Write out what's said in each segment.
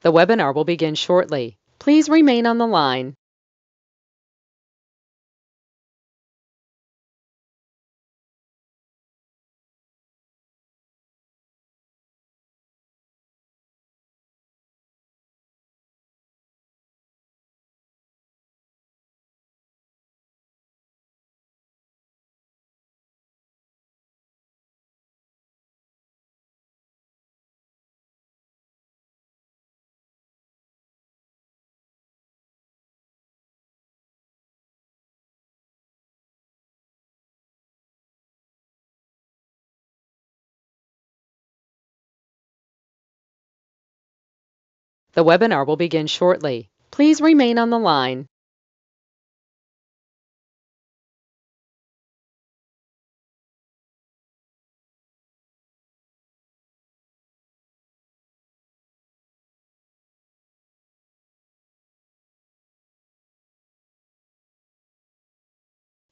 The webinar will begin shortly. Please remain on the line. The webinar will begin shortly. Please remain on the line.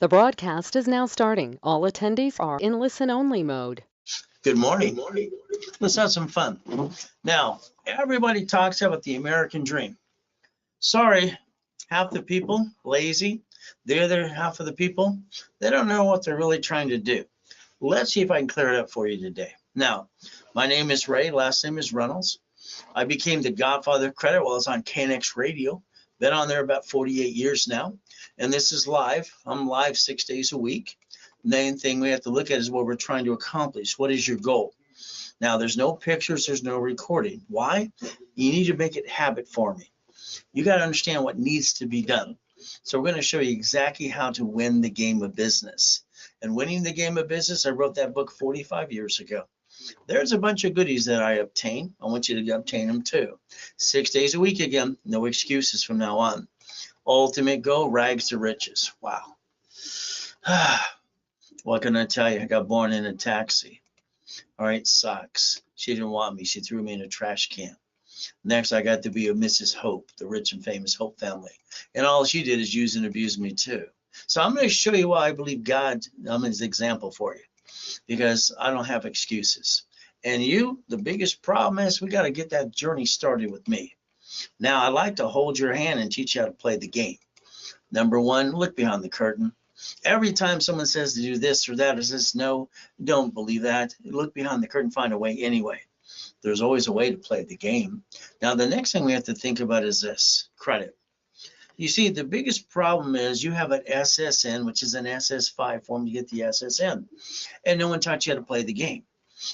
The broadcast is now starting. All attendees are in listen-only mode. Good morning. Let's have some fun. Now, everybody talks about the American dream. Sorry, half the people lazy. The other half of the people, they don't know what they're really trying to do. Let's see if I can clear it up for you today. Now, my name is Ray. Last name is Reynolds. I became the godfather of credit while I was on KNX Radio. Been on there about 48 years now. And this is live. I'm live 6 days a week. Main thing we have to look at is what we're trying to accomplish. What is your goal? Now, there's no pictures, there's no recording. Why? You need to make it habit forming. You got to understand what needs to be done. So we're going to show you exactly how to win the game of business. And winning the game of business, I wrote that book 45 years ago. There's a bunch of goodies that I obtain. I want you to obtain them too. 6 days a week again, no excuses from now on. Ultimate goal, rags to riches. Wow. What can I tell you? I got born in a taxi. All right, sucks. She didn't want me. She threw me in a trash can. Next, I got to be a Mrs. Hope, the rich and famous Hope family. And all she did is use and abuse me too. So I'm going to show you why I believe God, I'm his example for you, because I don't have excuses. And you, the biggest problem is we got to get that journey started with me. Now, I like to hold your hand and teach you how to play the game. Number one, look behind the curtain. Every time someone says to do this or that or this, no, don't believe that. Look behind the curtain, find a way anyway. There's always a way to play the game. Now, the next thing we have to think about is this, credit. You see, the biggest problem is you have an SSN, which is an SS5 form to get the SSN, and no one taught you how to play the game.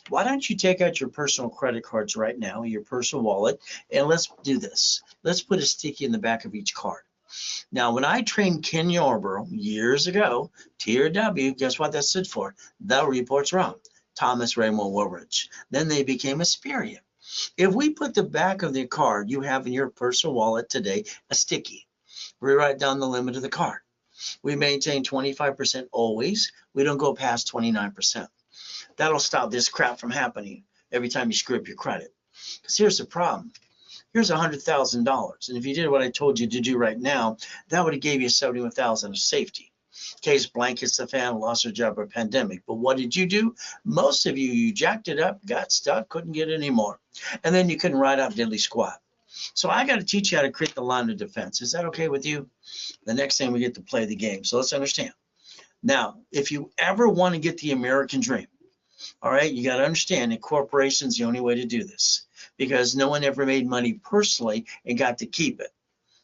Why don't you take out your personal credit cards right now, your personal wallet, and let's do this. Let's put a sticky in the back of each card. Now, when I trained Ken Yarborough years ago, TRW, guess what that stood for? The report's wrong. Thomas Raymond Woolridge. Then they became Asperian. If we put the back of the card you have in your personal wallet today, a sticky, we write down the limit of the card. We maintain 25% always. We don't go past 29%. That'll stop this crap from happening every time you screw up your credit. Because here's the problem. Here's $100,000. And if you did what I told you to do right now, that would have gave you $71,000 of safety. Case blank hits the fan, lost your job or pandemic. But what did you do? Most of you jacked it up, got stuck, couldn't get any more. And then you couldn't ride out diddly squat. So I got to teach you how to create the line of defense. Is that okay with you? The next thing we get to play the game. So let's understand. Now, if you ever want to get the American dream, all right, you got to understand that corporation's the only way to do this, because no one ever made money personally and got to keep it,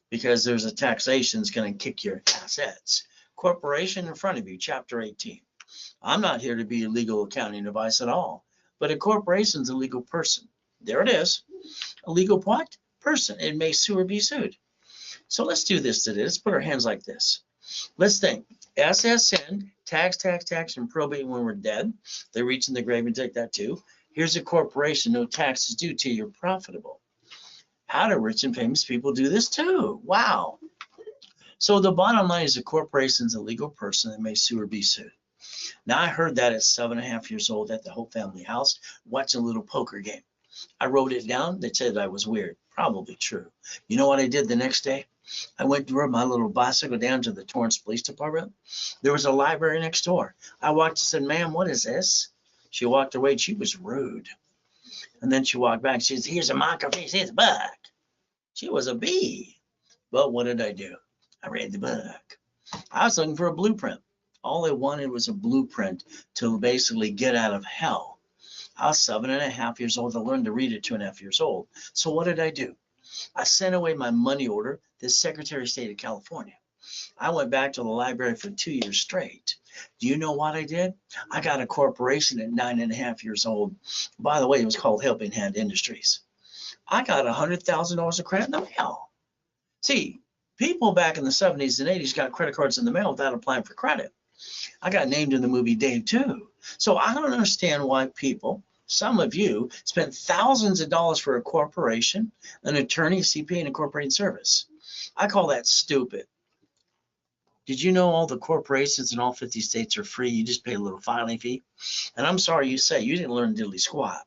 because there's a taxation that's going to kick your assets. Corporation in front of you, Chapter 18. I'm not here to be a legal accounting advice at all, but a corporation's a legal person. There it is. A legal what? Person. It may sue or be sued. So let's do this today. Let's put our hands like this. Let's think. SSN, tax, and probate when we're dead. They reach in the grave and take that too. Here's a corporation, no taxes due till you're profitable. How do rich and famous people do this too? Wow. So the bottom line is a corporation's a legal person that may sue or be sued. Now, I heard that at 7.5 years old at the Hope family house, watching a little poker game. I wrote it down. They said I was weird. Probably true. You know what I did the next day? I went to ride my little bicycle down to the Torrance Police Department. There was a library next door. I walked and said, "Ma'am, what is this?" She walked away. She was rude. And then she walked back. She said, "Here's a microfiche. Here's a buck." She was a bee. But what did I do? I read the book. I was looking for a blueprint. All I wanted was a blueprint to basically get out of hell. I was 7.5 years old. I learned to read at 2.5 years old. So what did I do? I sent away my money order to the Secretary of State of California. I went back to the library for 2 years straight. Do you know what I did? I got a corporation at 9.5 years old. By the way, it was called Helping Hand Industries. I got $100,000 of credit in the mail. See, people back in the 70s and 80s got credit cards in the mail without applying for credit. I got named in the movie Dave too. So I don't understand why people, some of you, spent thousands of dollars for a corporation, an attorney, a CPA, and a incorporated service. I call that stupid. Did you know all the corporations in all 50 states are free? You just pay a little filing fee. And I'm sorry you say you didn't learn diddly squat,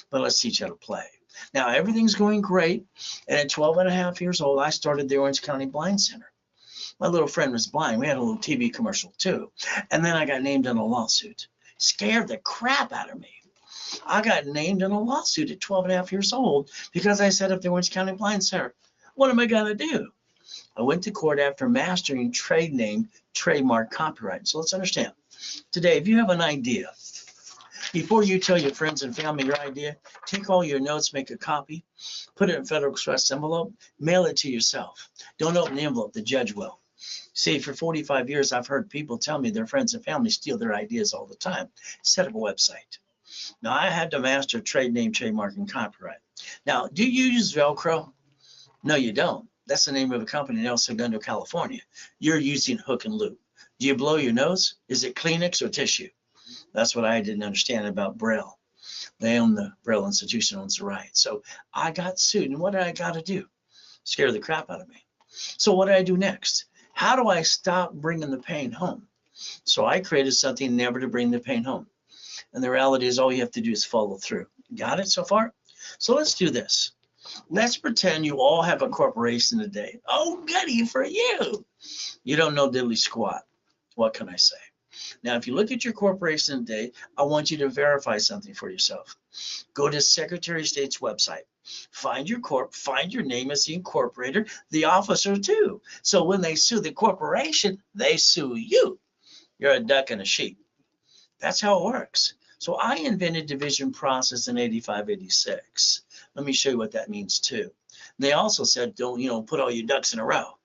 but let's teach you how to play. Now everything's going great. And at 12.5 years old, I started the Orange County Blind Center. My little friend was blind. We had a little TV commercial too. And then I got named in a lawsuit. Scared the crap out of me. I got named in a lawsuit at 12.5 years old because I set up the Orange County Blind Center. What am I going to do? I went to court after mastering trade name, trademark, copyright. So let's understand. Today, if you have an idea, before you tell your friends and family your idea, take all your notes, make a copy, put it in Federal Express envelope, mail it to yourself. Don't open the envelope, the judge will. See, for 45 years, I've heard people tell me their friends and family steal their ideas all the time. Set up a website. Now, I had to master trade name, trademark, and copyright. Now, do you use Velcro? No, you don't. That's the name of a company in El Segundo, California. You're using hook and loop. Do you blow your nose? Is it Kleenex or tissue? That's what I didn't understand about Braille. They own the Braille Institution, owns the right. So I got sued. And what did I got to do? Scare the crap out of me. So what did I do next? How do I stop bringing the pain home? So I created something never to bring the pain home. And the reality is all you have to do is follow through. Got it so far? So let's do this. Let's pretend you all have a corporation today. Oh, goody for you. You don't know diddly squat. What can I say? Now, if you look at your corporation today, I want you to verify something for yourself. Go to Secretary of State's website. Find your corp, find your name as the incorporator, the officer too. So when they sue the corporation, they sue you. You're a duck and a sheep. That's how it works. So I invented division process in 85, 86. Let me show you what that means too. They also said, don't, put all your ducks in a row.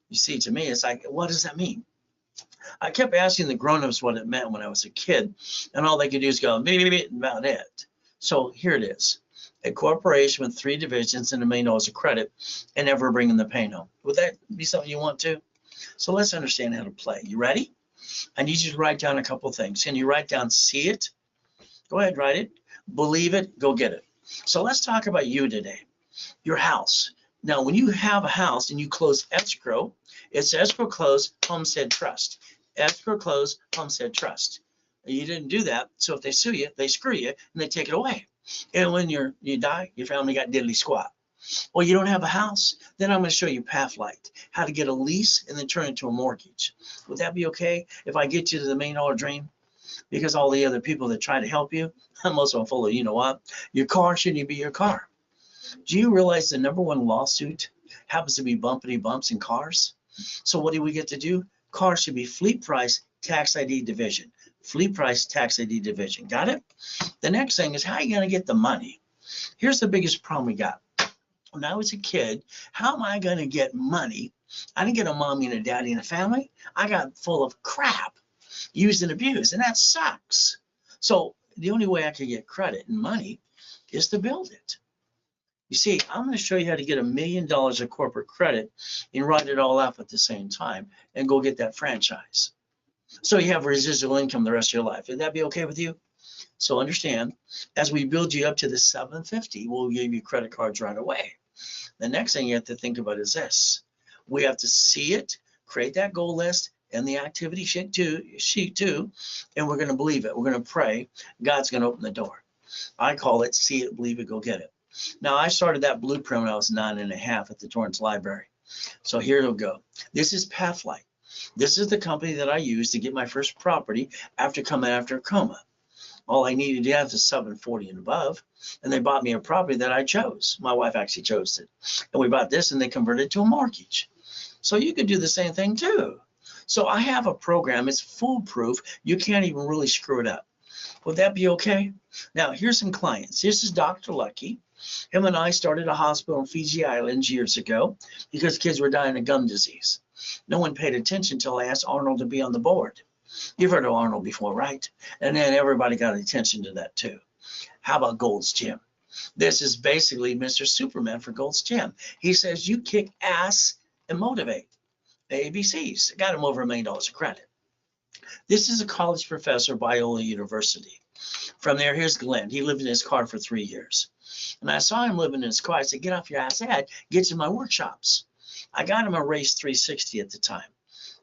You see, to me, it's like, what does that mean? I kept asking the grown-ups what it meant when I was a kid, and all they could do is go, about it. So here it is. A corporation with 3 divisions and $1 million of credit and never bringing the pain home. Would that be something you want to? So let's understand how to play. You ready? I need you to write down a couple of things. Can you write down see it? Go ahead, write it. Believe it, go get it. So let's talk about you today. Your house. Now, when you have a house and you close escrow, it's escrow close, homestead trust. Escrow close, homestead trust. You didn't do that, so if they sue you, they screw you, and they take it away. And when you die, your family got diddly squat. Well, you don't have a house? Then I'm going to show you Pathlight, how to get a lease and then turn it into a mortgage. Would that be okay if I get you to the $1 million dream? Because all the other people that try to help you, most of them full of, you know what? Your car shouldn't be your car. Do you realize the #1 lawsuit happens to be bumpity bumps in cars? So what do we get to do? Cars should be fleet price, tax ID division. Fleet price, tax ID division. Got it? The next thing is how are you going to get the money? Here's the biggest problem we got. When I was a kid, how am I going to get money? I didn't get a mommy and a daddy and a family. I got full of crap, used and abused, and that sucks. So the only way I could get credit and money is to build it. You see, I'm going to show you how to get $1 million of corporate credit and write it all up at the same time and go get that franchise. So you have residual income the rest of your life. Would that be okay with you? So understand, as we build you up to the 750, we'll give you credit cards right away. The next thing you have to think about is this. We have to see it, create that goal list and the activity sheet too, and we're going to believe it. We're going to pray. God's going to open the door. I call it see it, believe it, go get it. Now, I started that blueprint when I was 9.5 at the Torrance Library. So here it'll go. This is Pathlight. This is the company that I used to get my first property after coming after a coma. All I needed to have is 740 and above. And they bought me a property that I chose. My wife actually chose it. And we bought this and they converted it to a mortgage. So you could do the same thing too. So I have a program. It's foolproof. You can't even really screw it up. Would that be okay? Now, here's some clients. This is Dr. Lucky. Him and I started a hospital in Fiji Islands years ago because kids were dying of gum disease. No one paid attention until I asked Arnold to be on the board. You've heard of Arnold before, right? And then everybody got attention to that too. How about Gold's Gym? This is basically Mr. Superman for Gold's Gym. He says you kick ass and motivate. ABCs. Got him over $1 million of credit. This is a college professor, Biola University. From there, here's Glenn. He lived in his car for 3 years. And I saw him living in his car. I said, get off your ass head, get to my workshops. I got him a Race 360 at the time.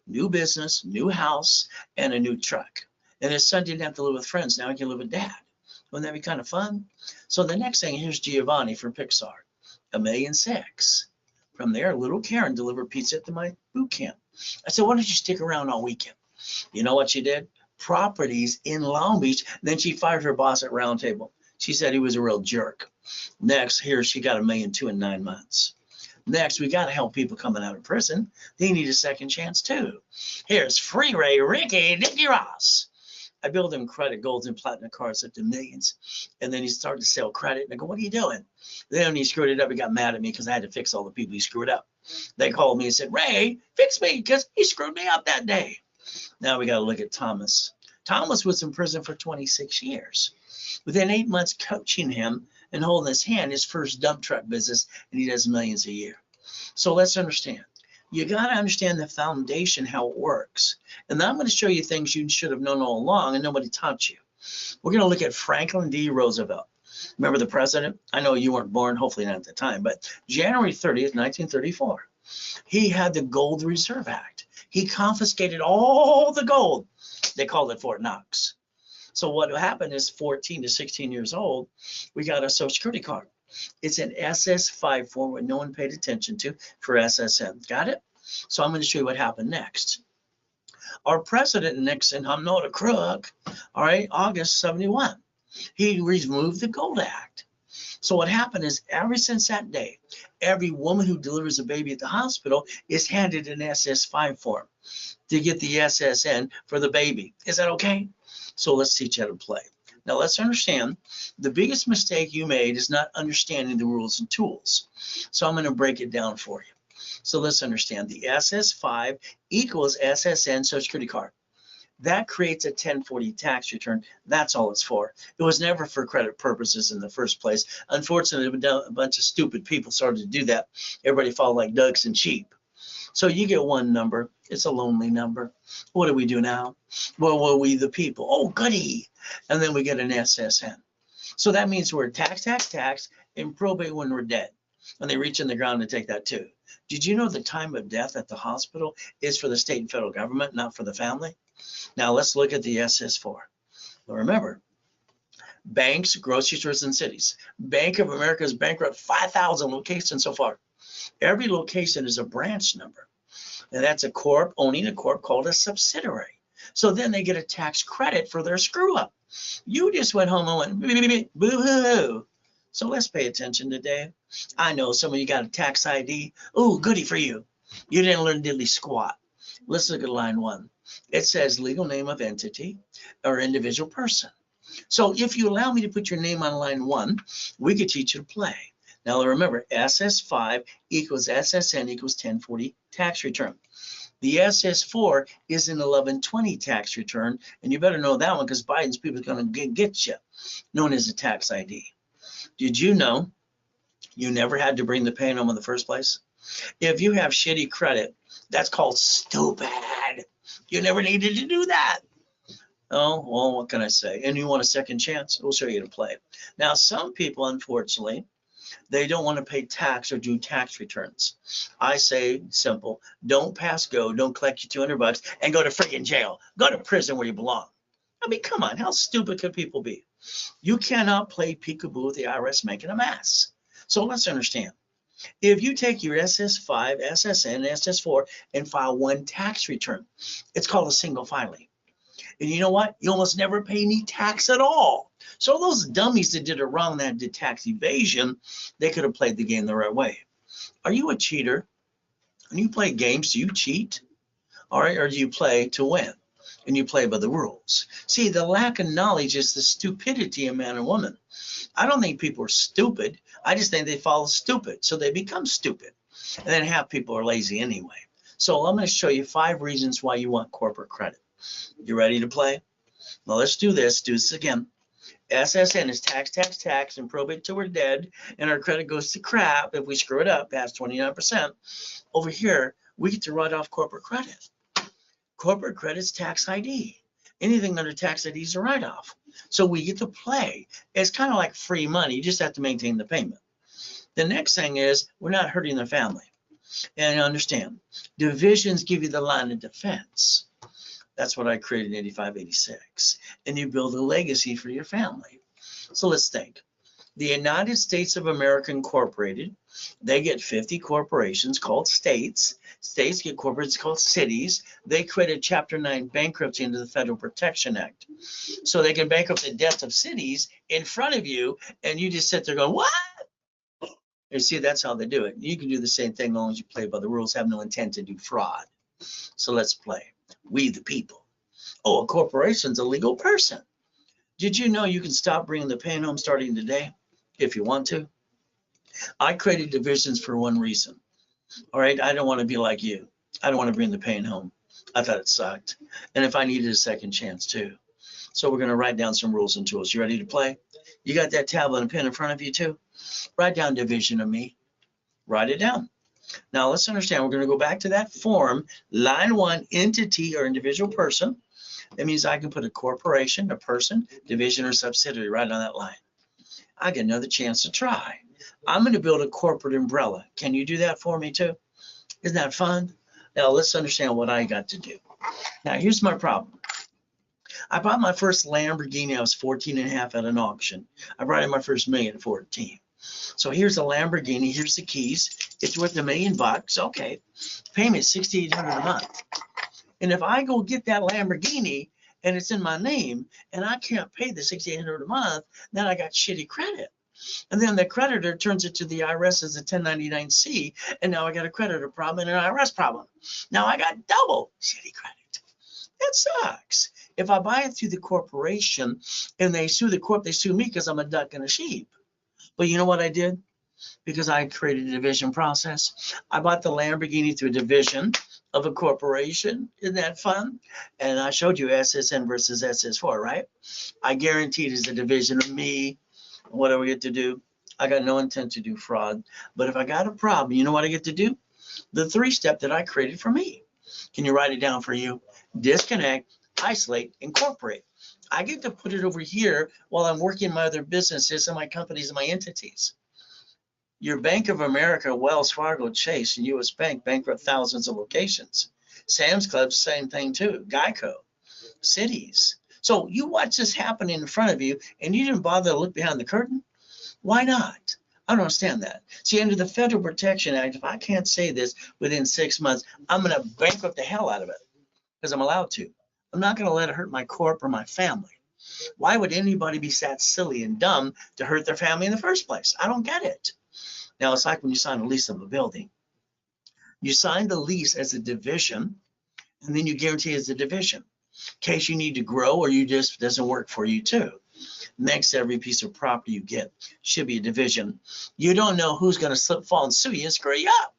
New business, new house, and a new truck. And his son didn't have to live with friends. Now he can live with dad. Wouldn't that be kind of fun? So the next thing, here's Giovanni for Pixar. $1.6 million. From there, little Karen delivered pizza at my boot camp. I said, why don't you stick around all weekend? You know what she did? Properties in Long Beach. Then she fired her boss at Round Table. She said he was a real jerk. Next, here she got $1.2 million in 9 months. Next, we got to help people coming out of prison. They need a second chance too. Here's Free Ray, Ricky, Nicky Ross. I build him credit, golds and platinum cards up to millions. And then he started to sell credit. And I go, what are you doing? Then when he screwed it up, he got mad at me because I had to fix all the people he screwed up. They called me and said, Ray, fix me because he screwed me up that day. Now we got to look at Thomas. Thomas was in prison for 26 years. Within 8 months coaching him and holding his hand, his first dump truck business, and he does millions a year. So let's understand. You got to understand the foundation, how it works. And then I'm going to show you things you should have known all along and nobody taught you. We're going to look at Franklin D. Roosevelt. Remember the president? I know you weren't born, hopefully not at the time, but January 30th, 1934, he had the Gold Reserve Act. He confiscated all the gold. They called it Fort Knox. So what happened is 14 to 16 years old, we got a Social Security card. It's an SS5 form what no one paid attention to for SSN. Got it? So I'm going to show you what happened next. Our president Nixon, I'm not a crook, all right, August 71, he removed the Gold Act. So what happened is ever since that day, every woman who delivers a baby at the hospital is handed an SS5 form to get the SSN for the baby. Is that okay? So let's teach how to play. Now let's understand the biggest mistake you made is not understanding the rules and tools. So I'm going to break it down for you. So let's understand the SS5 equals SSN Social Security card. That creates a 1040 tax return. That's all it's for. It was never for credit purposes in the first place. Unfortunately, a bunch of stupid people started to do that. Everybody followed like ducks and sheep. So you get one number. It's a lonely number. What do we do now? Well, we the people. Oh, goody. And then we get an SSN. So that means we're tax, and probate when we're dead. When they reach in the ground to take that too. Did you know the time of death at the hospital is for the state and federal government, not for the family? Now let's look at the SS4. Well, remember, banks, grocery stores, and cities. Bank of America is bankrupt 5,000 locations so far. Every location is a branch number. And that's a corp owning a corp called a subsidiary. So then they get a tax credit for their screw up. You just went home and went boo-hoo. So let's pay attention today. I know some of you got a tax ID. Oh, goody for you. You didn't learn diddly squat. Let's look at line 1. It says legal name of entity or individual person. So if you allow me to put your name on line 1, we could teach you to play. Now remember, SS5 equals SSN equals 1040 tax return. The SS4 is an 1120 tax return, and you better know that one because Biden's people are going to get you, known as a tax ID. Did you know you never had to bring the pay home in the first place? If you have shitty credit, that's called stupid. You never needed to do that. Oh, well, what can I say? And you want a second chance? We'll show you how to play. Now, some people, unfortunately, they don't want to pay tax or do tax returns. I say simple, don't pass go, don't collect your $200 and go to friggin' jail. Go to prison where you belong. I mean, come on, how stupid could people be? You cannot play peekaboo with the IRS making a mess. So let's understand. If you take your SS5, SSN, SS4 and file one tax return, it's called a single filing. And you know what? You almost never pay any tax at all. So those dummies that did it wrong, that did tax evasion, they could have played the game the right way. Are you a cheater? When you play games, do you cheat? All right, or do you play to win? And you play by the rules. See, the lack of knowledge is the stupidity of man and woman. I don't think people are stupid. I just think they follow stupid, so they become stupid. And then half people are lazy anyway. So I'm going to show you 5 reasons why you want corporate credit. You ready to play? Well, let's do this. Do this again. SSN is tax, tax, tax, and probate till we're dead, and our credit goes to crap if we screw it up past 29%. Over here, we get to write off corporate credit. Corporate credit's tax ID. Anything under tax ID is a write-off. So we get to play. It's kind of like free money. You just have to maintain the payment. The next thing is we're not hurting the family. And understand, divisions give you the line of defense. That's what I created in 85, 86. And you build a legacy for your family. So let's think. The United States of America Incorporated, they get 50 corporations called states. States get corporations called cities. They created Chapter 9 bankruptcy under the Federal Protection Act. So they can bankrupt the debts of cities in front of you, and you just sit there going, what? And see, that's how they do it. You can do the same thing as long as you play by the rules, have no intent to do fraud. So let's play. We the people. Oh, a corporation's a legal person. Did you know you can stop bringing the pain home starting today if you want to? I created divisions for one reason. All right, I don't want to be like you. I don't want to bring the pain home. I thought it sucked. And if I needed a second chance too. So we're going to write down some rules and tools. You ready to play? You got that tablet and pen in front of you too? Write down division of me. Write it down. Now let's understand, we're going to go back to that form, line 1, entity or individual person. That means I can put a corporation, a person, division, or subsidiary right on that line. I get another chance to try. I'm going to build a corporate umbrella. Can you do that for me too? Isn't that fun? Now let's understand what I got to do. Now here's my problem. I bought my first Lamborghini. I was 14 and a half at an auction. I brought in my first million at 14. So here's a Lamborghini. Here's the keys. It's worth $1 million. Okay. Payment is $6,800 a month. And if I go get that Lamborghini and it's in my name and I can't pay the $6,800 a month, then I got shitty credit. And then the creditor turns it to the IRS as a 1099-C, and now I got a creditor problem and an IRS problem. Now I got double shitty credit. That sucks. If I buy it through the corporation and they sue the corp, they sue me because I'm a duck and a sheep. But you know what I did? Because I created a division process. I bought the Lamborghini through a division of a corporation. Isn't that fun? And I showed you SSN versus SS4, right? I guaranteed it's a division of me. What do we get to do? I got no intent to do fraud. But if I got a problem, you know what I get to do? The 3-step that I created for me. Can you write it down for you? Disconnect, isolate, incorporate. I get to put it over here while I'm working my other businesses and my companies and my entities. Your Bank of America, Wells Fargo, Chase, and U.S. Bank bankrupt thousands of locations. Sam's Club, same thing too. Geico, cities. So you watch this happen in front of you and you didn't bother to look behind the curtain? Why not? I don't understand that. See, under the Federal Protection Act, if I can't say this within 6 months, I'm going to bankrupt the hell out of it because I'm allowed to. I'm not going to let it hurt my corp or my family. Why would anybody be that silly and dumb to hurt their family in the first place? I don't get it. Now, it's like when you sign a lease of a building. You sign the lease as a division, and then you guarantee it's a division. In case you need to grow or you just doesn't work for you too. Next, every piece of property you get should be a division. You don't know who's going to slip, fall, and sue you and screw you up.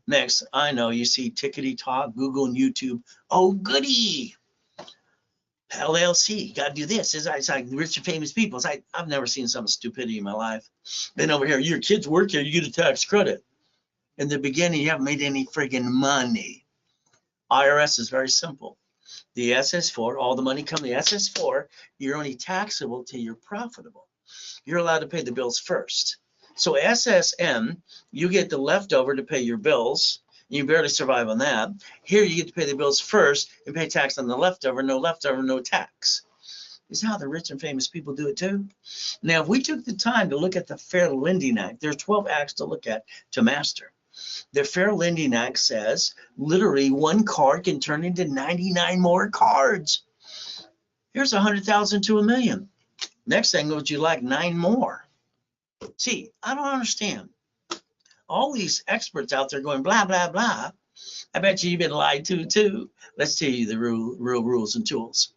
Next, I know you see Tickety Talk, Google, and YouTube. Oh, goody. LLC, got to do this. It's like rich and famous people. It's like, I've never seen some stupidity in my life. Then over here, your kids work here, you get a tax credit. In the beginning, you haven't made any friggin' money. IRS is very simple. The SS4, all the money comes to the SS4, you're only taxable till you're profitable. You're allowed to pay the bills first. So SSN, you get the leftover to pay your bills. You barely survive on that. Here you get to pay the bills first and pay tax on the leftover, no tax. Is how the rich and famous people do it too. Now, if we took the time to look at the Fair Lending Act, there's 12 acts to look at to master. The Fair Lending Act says literally one card can turn into 99 more cards. Here's 100,000 to $1 million. Next thing, would you like 9 more? See, I don't understand. All these experts out there going blah, blah, blah. I bet you've been lied to too. Let's tell you the real rules and tools.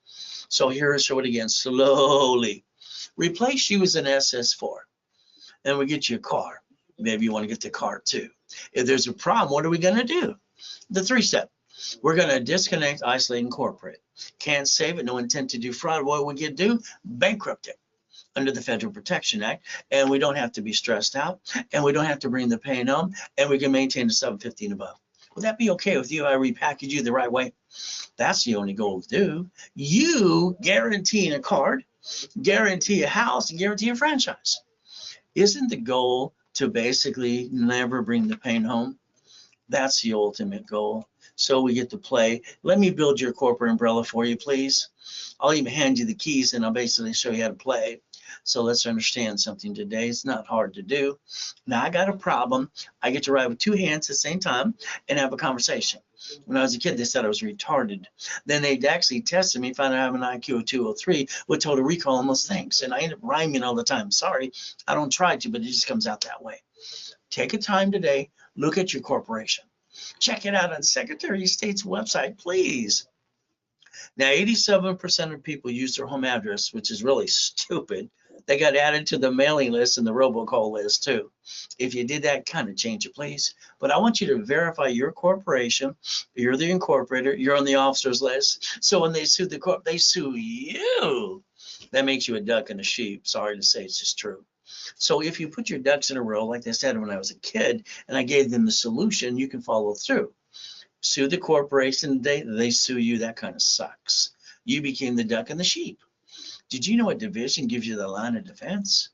So here I show it again, slowly. Replace you as an SS4. And we get you a car. Maybe you want to get the car too. If there's a problem, what are we going to do? The 3-step. We're going to disconnect, isolate, incorporate. Can't save it, no intent to defraud. What we can do? Bankrupt it under the Federal Protection Act, and we don't have to be stressed out, and we don't have to bring the pain home, and we can maintain the 750 and above. Would that be okay with you? I repackage you the right way? That's the only goal to do. You guaranteeing a card, guarantee a house, and guarantee a franchise. Isn't the goal to basically never bring the pain home? That's the ultimate goal. So we get to play. Let me build your corporate umbrella for you, please. I'll even hand you the keys and I'll basically show you how to play. So let's understand something today. It's not hard to do. Now I got a problem. I get to write with 2 hands at the same time and have a conversation. When I was a kid, they said I was retarded. Then they actually tested me, found out I have an IQ of 203 with total recall on those things. And I end up rhyming all the time. Sorry, I don't try to, but it just comes out that way. Take a time today. Look at your corporation. Check it out on Secretary of State's website, please. Now, 87% of people use their home address, which is really stupid. They got added to the mailing list and the robocall list too. If you did that, kind of change it, please. But I want you to verify your corporation. You're the incorporator. You're on the officers list. So when they sue the corp, they sue you. That makes you a duck and a sheep. Sorry to say, it's just true. So if you put your ducks in a row, like they said when I was a kid, and I gave them the solution, you can follow through. Sue the corporation, they sue you. That kind of sucks. You became the duck and the sheep. Did you know a division gives you the line of defense?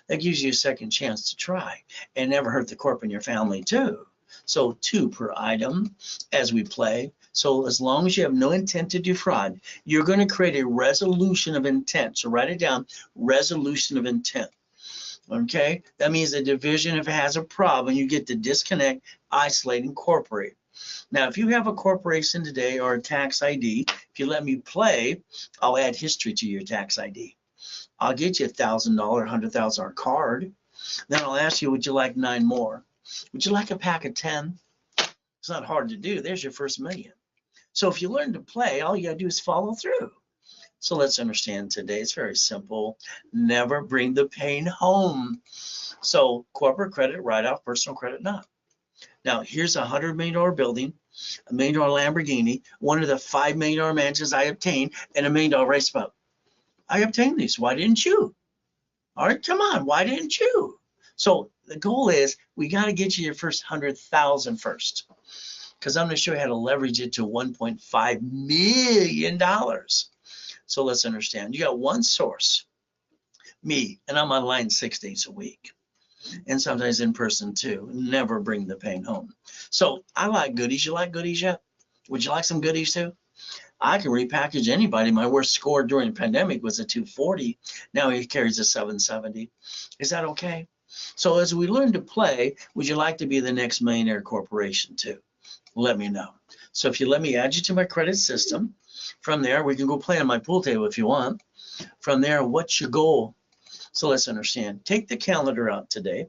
That gives you a second chance to try and never hurt the corp in your family too. So 2 per item as we play. So as long as you have no intent to defraud, you're going to create a resolution of intent. So write it down, resolution of intent. Okay, that means a division, if it has a problem, you get to disconnect, isolate, incorporate. Now, if you have a corporation today or a tax ID, if you let me play, I'll add history to your tax ID. I'll get you $1,000, $100,000 card. Then I'll ask you, would you like 9 more? Would you like a pack of 10? It's not hard to do. There's your first million. So if you learn to play, all you gotta do is follow through. So let's understand today. It's very simple. Never bring the pain home. So corporate credit, write-off, personal credit, not. Now, here's a $100 million building, a $1 million Lamborghini, one of the $5 million mansions I obtained, and a $1 million race boat. I obtained these. Why didn't you? All right, come on. Why didn't you? So the goal is we got to get you your first 100,000 first, because I'm going to show you how to leverage it to $1.5 million. So let's understand. You got one source, me, and I'm online 6 days a week. And sometimes in person too. Never bring the pain home. So I like goodies. You like goodies yet? Would you like some goodies too? I can repackage anybody. My worst score during the pandemic was a 240. Now he carries a 770. Is that okay? So as we learn to play, would you like to be the next millionaire corporation too? Let me know. So if you let me add you to my credit system, from there we can go play on my pool table if you want. From there, what's your goal? So let's understand. Take the calendar out today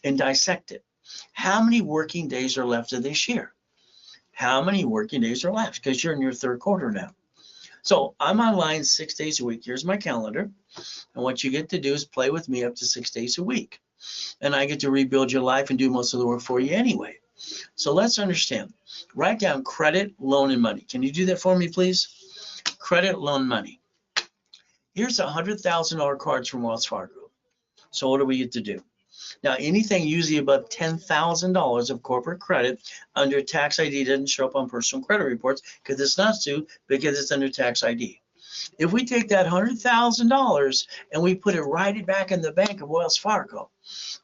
and dissect it. How many working days are left of this year? How many working days are left? Because you're in your 3rd quarter now. So I'm online 6 days a week. Here's my calendar. And what you get to do is play with me up to 6 days a week. And I get to rebuild your life and do most of the work for you anyway. So let's understand. Write down credit, loan, and money. Can you do that for me, please? Credit, loan, money. Here's $100,000 cards from Wells Fargo. So what do we get to do? Now, anything usually above $10,000 of corporate credit under tax ID doesn't show up on personal credit reports because it's not due, because it's under tax ID. If we take that $100,000 and we put it right back in the bank of Wells Fargo,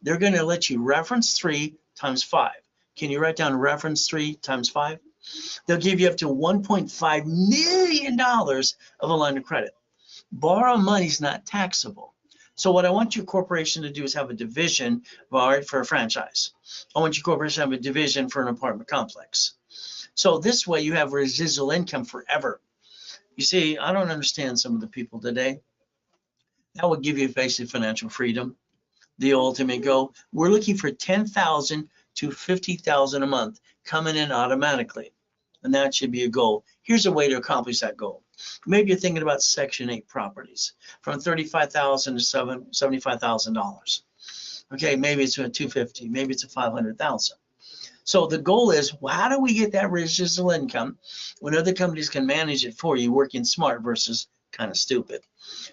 they're going to let you reference 3 times 5. Can you write down reference 3 times 5? They'll give you up to $1.5 million of a line of credit. Borrow money is not taxable. So what I want your corporation to do is have a division for a franchise. I want your corporation to have a division for an apartment complex. So this way you have residual income forever. You see, I don't understand some of the people today. That would give you basic financial freedom, the ultimate goal. We're looking for 10,000 to 50,000 a month coming in automatically. And that should be a goal. Here's a way to accomplish that goal. Maybe you're thinking about Section 8 properties from $35,000 to $75,000. Okay, maybe it's a 250, maybe it's a 500,000. So the goal is, well, how do we get that residual income when other companies can manage it for you, working smart versus kind of stupid?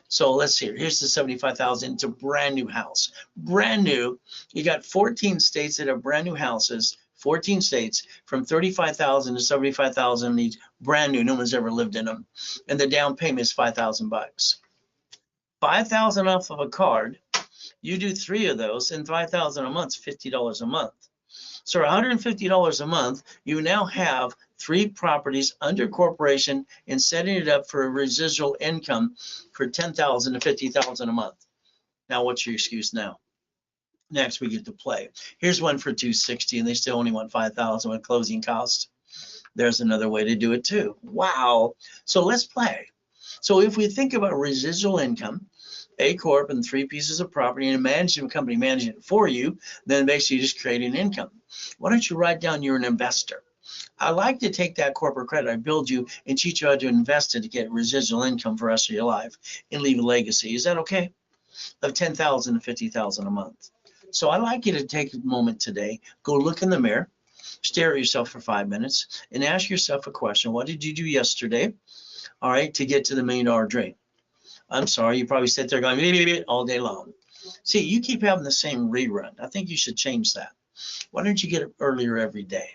So let's see. Here's the 75,000. It's a brand new house. Brand new. You got 14 states that have brand new houses. 14 states from 35,000 to 75,000 each. Brand new. No one's ever lived in them. And the down payment is $5,000. 5,000 off of a card. You do 3 of those, and 5,000 a month is $50 a month. So $150 a month, you now have 3 properties under corporation and setting it up for a residual income for $10,000 to $50,000 a month. Now, what's your excuse now? Next, we get to play. Here's one for $260, and they still only want $5,000 with closing costs. There's another way to do it too. Wow. So let's play. So if we think about residual income, A Corp and 3 pieces of property and a management company managing it for you, then basically just creating income. Why don't you write down you're an investor? I like to take that corporate credit I build you and teach you how to invest it to get residual income for the rest of your life and leave a legacy. Is that okay? Of $10,000 to $50,000 a month. So I'd like you to take a moment today, go look in the mirror, stare at yourself for 5 minutes, and ask yourself a question. What did you do yesterday, all right, to get to the $1 million dream? I'm sorry, you probably sit there going all day long. See, you keep having the same rerun. I think you should change that. Why don't you get up earlier every day?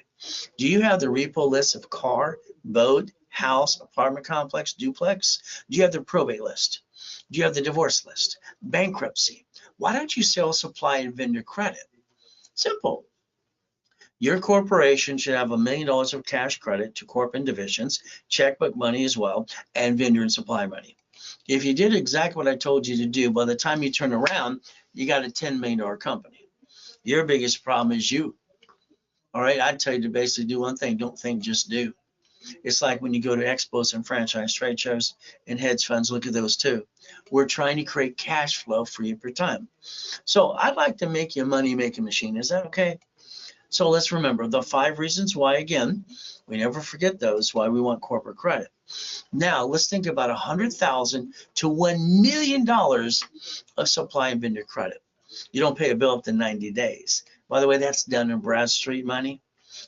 Do you have the repo list of car, boat, house, apartment complex, duplex? Do you have the probate list? Do you have the divorce list? Bankruptcy? Why don't you sell, supply, and vendor credit? Simple. Your corporation should have $1 million of cash credit to corporate divisions, checkbook money as well, and vendor and supply money. If you did exactly what I told you to do, by the time you turn around, you got a $10 million company. Your biggest problem is you. All right, I'd tell you to basically do one thing. Don't think, just do. It's like when you go to expos and franchise trade shows and hedge funds, look at those too. We're trying to create cash flow for you per time. So I'd like to make you a money-making machine. Is that okay? So let's remember the 5 reasons why, again, we never forget those, why we want corporate credit. Now let's think about $100,000 to $1 million of supply and vendor credit. You don't pay a bill up to 90 days. By the way, that's done in Bradstreet money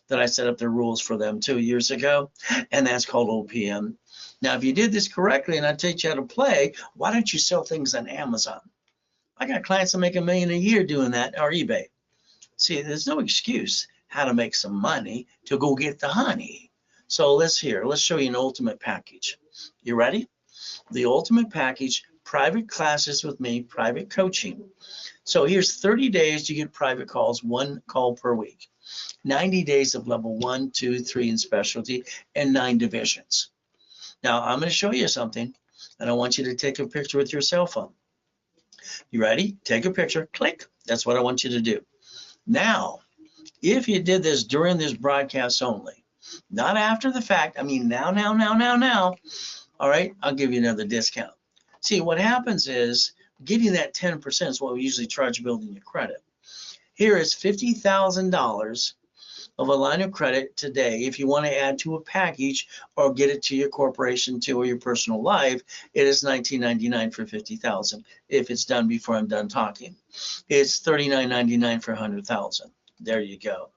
that I set up the rules for them 2 years ago, and that's called OPM. Now, if you did this correctly and I teach you how to play, why don't you sell things on Amazon? I got clients that make $1 million a year doing that, or eBay. See, there's no excuse how to make some money to go get the honey. So let's show you an ultimate package. You ready? The ultimate package, private classes with me, private coaching. So here's 30 days you get private calls, 1 call per week. 90 days of level 1, 2, 3 in specialty, and 9 divisions. Now I'm going to show you something, and I want you to take a picture with your cell phone. You ready? Take a picture, click. That's what I want you to do. Now, if you did this during this broadcast only, not after the fact, I mean now, all right, I'll give you another discount. See, what happens is getting that 10% is what we usually charge building your credit. Here is $50,000 of a line of credit today. If you want to add to a package or get it to your corporation too or your personal life, it is $19.99 for $50,000. If it's done before I'm done talking, it's $39.99 for $100,000. There you go.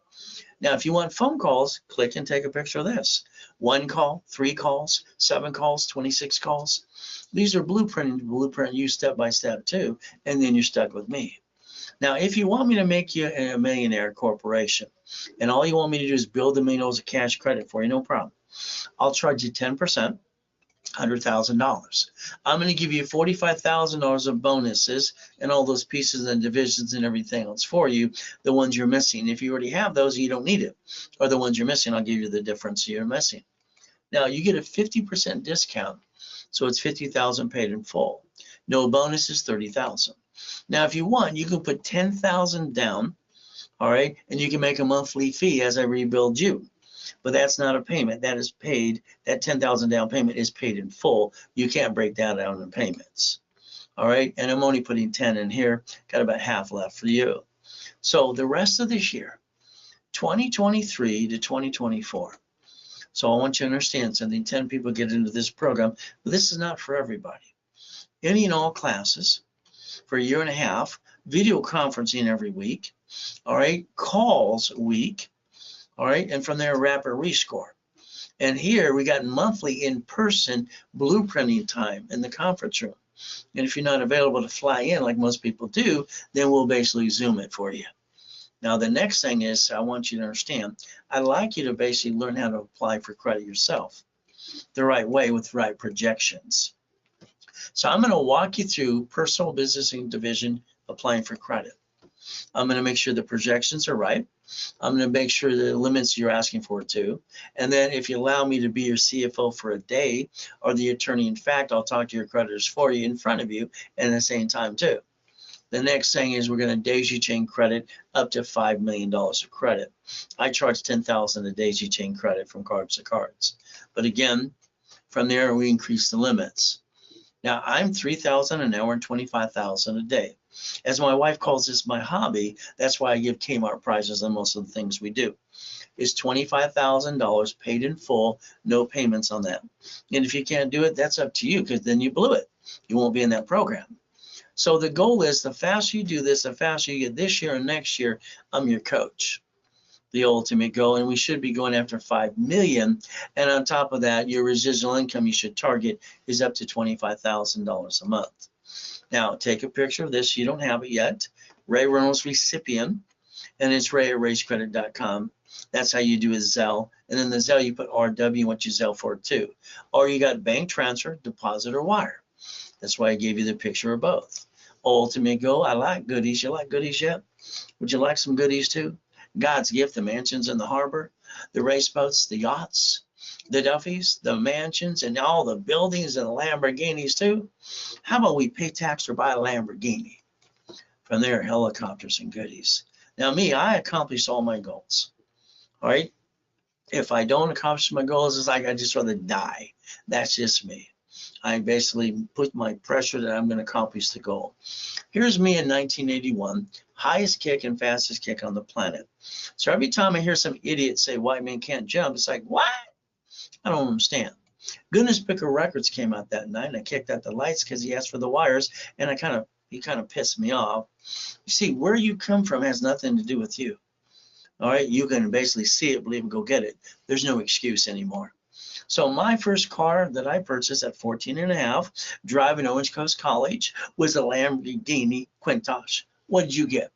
Now, if you want phone calls, click and take a picture of this. 1 call, 3 calls, 7 calls, 26 calls. These are blueprint you step by step too, and then you're stuck with me. Now, if you want me to make you a millionaire corporation, and all you want me to do is build $1 million of cash credit for you, no problem. I'll charge you 10%, $100,000. I'm going to give you $45,000 of bonuses and all those pieces and divisions and everything else for you, the ones you're missing. If you already have those, you don't need it. Or the ones you're missing, I'll give you the difference you're missing. Now, you get a 50% discount, so it's $50,000 paid in full. No bonuses, $30,000. Now, if you want, you can put $10,000 down, all right, and you can make a monthly fee as I rebuild you. but that's not a payment. That is paid. That 10,000 down payment is paid in full. You can't break that down in payments. All right, and I'm only putting 10 in here. Got about half left for you. So the rest of this year, 2023 to 2024. So I want you to understand something. 10 people get into this program, but this is not for everybody. Any and all classes for a year and a half, video conferencing every week, all right, calls a week, all right, and from there, rapid rescore. And here we got monthly in-person blueprinting time in the conference room. And if you're not available to fly in like most people do, then we'll basically Zoom it for you. Now, the next thing is I want you to understand, I'd like you to basically learn how to apply for credit yourself the right way with the right projections. So I'm going to walk you through personal, business, and division applying for credit. I'm going to make sure the projections are right. I'm going to make sure the limits you're asking for too. And then if you allow me to be your CFO for a day or the attorney in fact, I'll talk to your creditors for you in front of you and at the same time too. The next thing is we're going to daisy chain credit up to $5 million of credit. I charge $10,000 a daisy chain credit from cards to cards. But again, from there we increase the limits. Now I'm $3,000 an hour and $25,000 a day. As my wife calls this my hobby, that's why I give Kmart prizes on most of the things we do. It's $25,000 paid in full, no payments on that. And if you can't do it, that's up to you because then you blew it. You won't be in that program. So the goal is the faster you do this, the faster you get this year and next year, I'm your coach. The ultimate goal, and we should be going after 5 million. And on top of that, your residual income you should target is up to $25,000 a month. Now, take a picture of this. You don't have it yet. Ray Reynolds recipient, and it's ray@raisecredit.com. That's how you do a Zelle. And then the Zelle, you put RW, what you Zelle for too. Or you got bank transfer, deposit, or wire. That's why I gave you the picture of both. Ultimate goal, I like goodies. You like goodies yet? Would you like some goodies too? God's gift, the mansions in the harbor, the race boats, the yachts, the Duffys, the mansions, and all the buildings and the Lamborghinis too. How about we pay tax or buy a Lamborghini? From there, helicopters and goodies. Now me, I accomplished all my goals. All right. If I don't accomplish my goals, it's like I just rather die. That's just me. I basically put my pressure that I'm going to accomplish the goal. Here's me in 1981, highest kick and fastest kick on the planet. So every time I hear some idiot say white men can't jump, it's like, what? I don't understand. Guinness Book of Records came out that night, and I kicked out the lights because he asked for the wires, and he kind of pissed me off. You see, where you come from has nothing to do with you. All right, you can basically see it, believe it, go get it. There's no excuse anymore. So my first car that I purchased at 14 and a half, driving Orange Coast College, was a Lamborghini Countach. What did you get?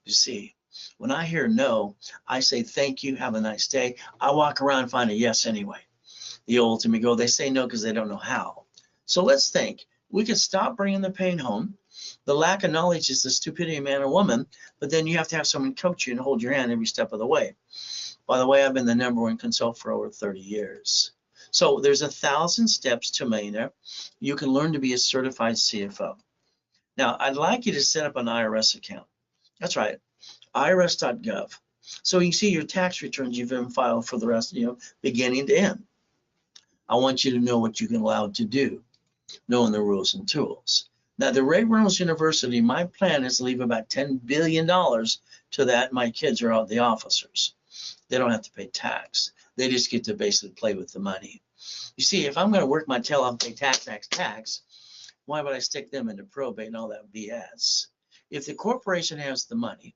You see, when I hear no, I say thank you, have a nice day. I walk around and find a yes anyway. The ultimate goal, they say no because they don't know how. So let's think. We could stop bringing the pain home. The lack of knowledge is the stupidity of man or woman, but then you have to have someone coach you and hold your hand every step of the way. By the way, I've been the #1 consultant for over 30 years. So there's 1,000 steps to millionaire. You can learn to be a certified CFO. Now, I'd like you to set up an IRS account. That's right, irs.gov. So you can see your tax returns you've been filed for the rest, beginning to end. I want you to know what you can allow to do, knowing the rules and tools. Now, the Ray Reynolds University, my plan is to leave about $10 billion to that. My kids are all the officers. They don't have to pay tax. They just get to basically play with the money. You see, if I'm going to work my tail off and pay tax, why would I stick them into probate and all that BS? If the corporation has the money,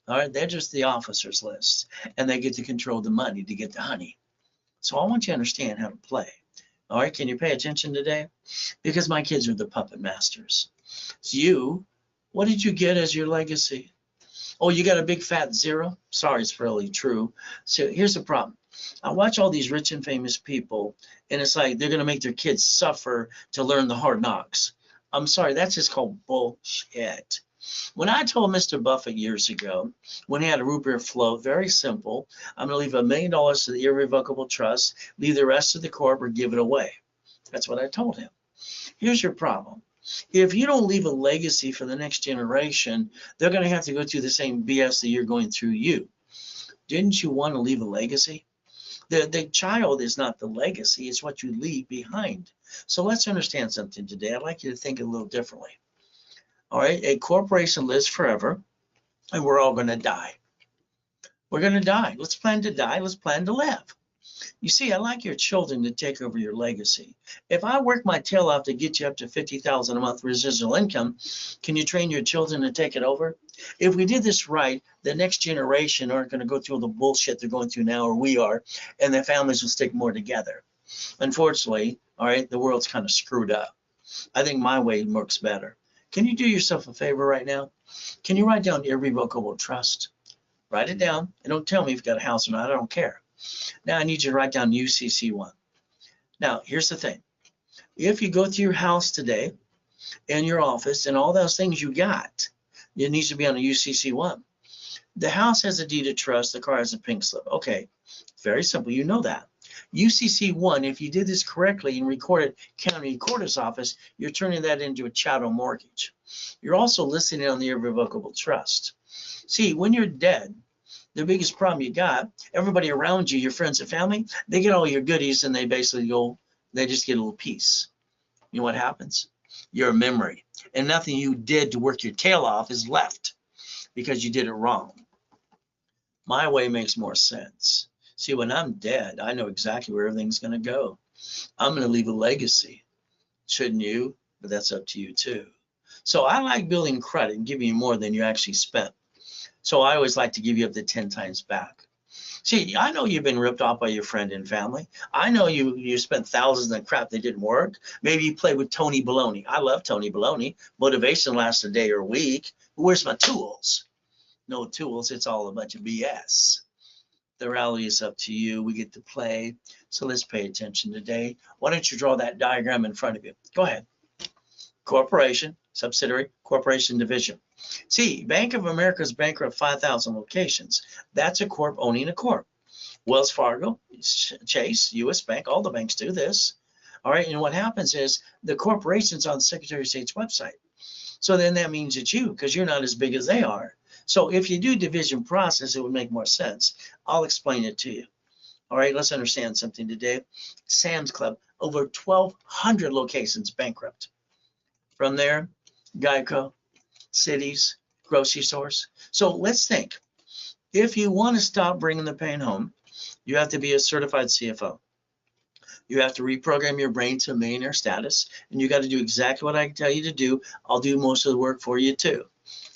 all right, they're just the officers list, and they get to control the money to get the honey. So I want you to understand how to play. All right, can you pay attention today? Because my kids are the puppet masters. So what did you get as your legacy? Oh, you got a big fat zero? Sorry, it's really true. So here's the problem. I watch all these rich and famous people, and it's like they're going to make their kids suffer to learn the hard knocks. I'm sorry, that's just called bullshit. When I told Mr. Buffett years ago, when he had a root beer float, very simple, I'm going to leave $1 million to the irrevocable trust, leave the rest to the corp, or give it away. That's what I told him. Here's your problem. If you don't leave a legacy for the next generation, they're going to have to go through the same BS that you're going through you. Didn't you want to leave a legacy? The child is not the legacy, it's what you leave behind. So let's understand something today. I'd like you to think a little differently. All right, a corporation lives forever, and we're all going to die. We're going to die. Let's plan to die. Let's plan to live. You see, I like your children to take over your legacy. If I work my tail off to get you up to 50,000 a month residual income, can you train your children to take it over? If we did this right, the next generation aren't going to go through all the bullshit they're going through now, or we are, and their families will stick more together. Unfortunately, all right, the world's kind of screwed up. I think my way works better. Can you do yourself a favor right now? Can you write down irrevocable trust? Write it down and don't tell me if you've got a house or not. I don't care. Now I need you to write down UCC1. Now, here's the thing. If you go through your house today and your office and all those things you got, it needs to be on a UCC1. The house has a deed of trust. The car has a pink slip. Okay, very simple. You know that. UCC1, if you did this correctly and recorded county recorder's office, you're turning that into a chattel mortgage. You're also listing it on the irrevocable trust. See, when you're dead, the biggest problem you got, everybody around you, your friends and family, they get all your goodies and they basically go, they just get a little piece. You know what happens? You're a memory. And nothing you did to work your tail off is left because you did it wrong. My way makes more sense. See, when I'm dead, I know exactly where everything's going to go. I'm going to leave a legacy. Shouldn't you? But that's up to you too. So I like building credit and giving you more than you actually spent. So I always like to give you up to 10 times back. See, I know you've been ripped off by your friend and family. I know you spent thousands on crap that didn't work. Maybe you played with Tony Baloney. I love Tony Baloney. Motivation lasts a day or a week. Where's my tools? No tools. It's all a bunch of BS. The reality is up to you. We get to play. So let's pay attention today. Why don't you draw that diagram in front of you? Go ahead. Corporation, subsidiary, corporation, division. See, Bank of America's bankrupt 5,000 locations. That's a corp owning a corp. Wells Fargo, Chase, U.S. Bank, all the banks do this. All right, and what happens is the corporation's on the Secretary of State's website. So then that means it's you because you're not as big as they are. So if you do division process, it would make more sense. I'll explain it to you. All right, let's understand something today. Sam's Club, over 1,200 locations bankrupt. From there, Geico, cities, grocery stores. So let's think. If you want to stop bringing the pain home, you have to be a certified CFO. You have to reprogram your brain to millionaire status, and you got to do exactly what I tell you to do. I'll do most of the work for you too.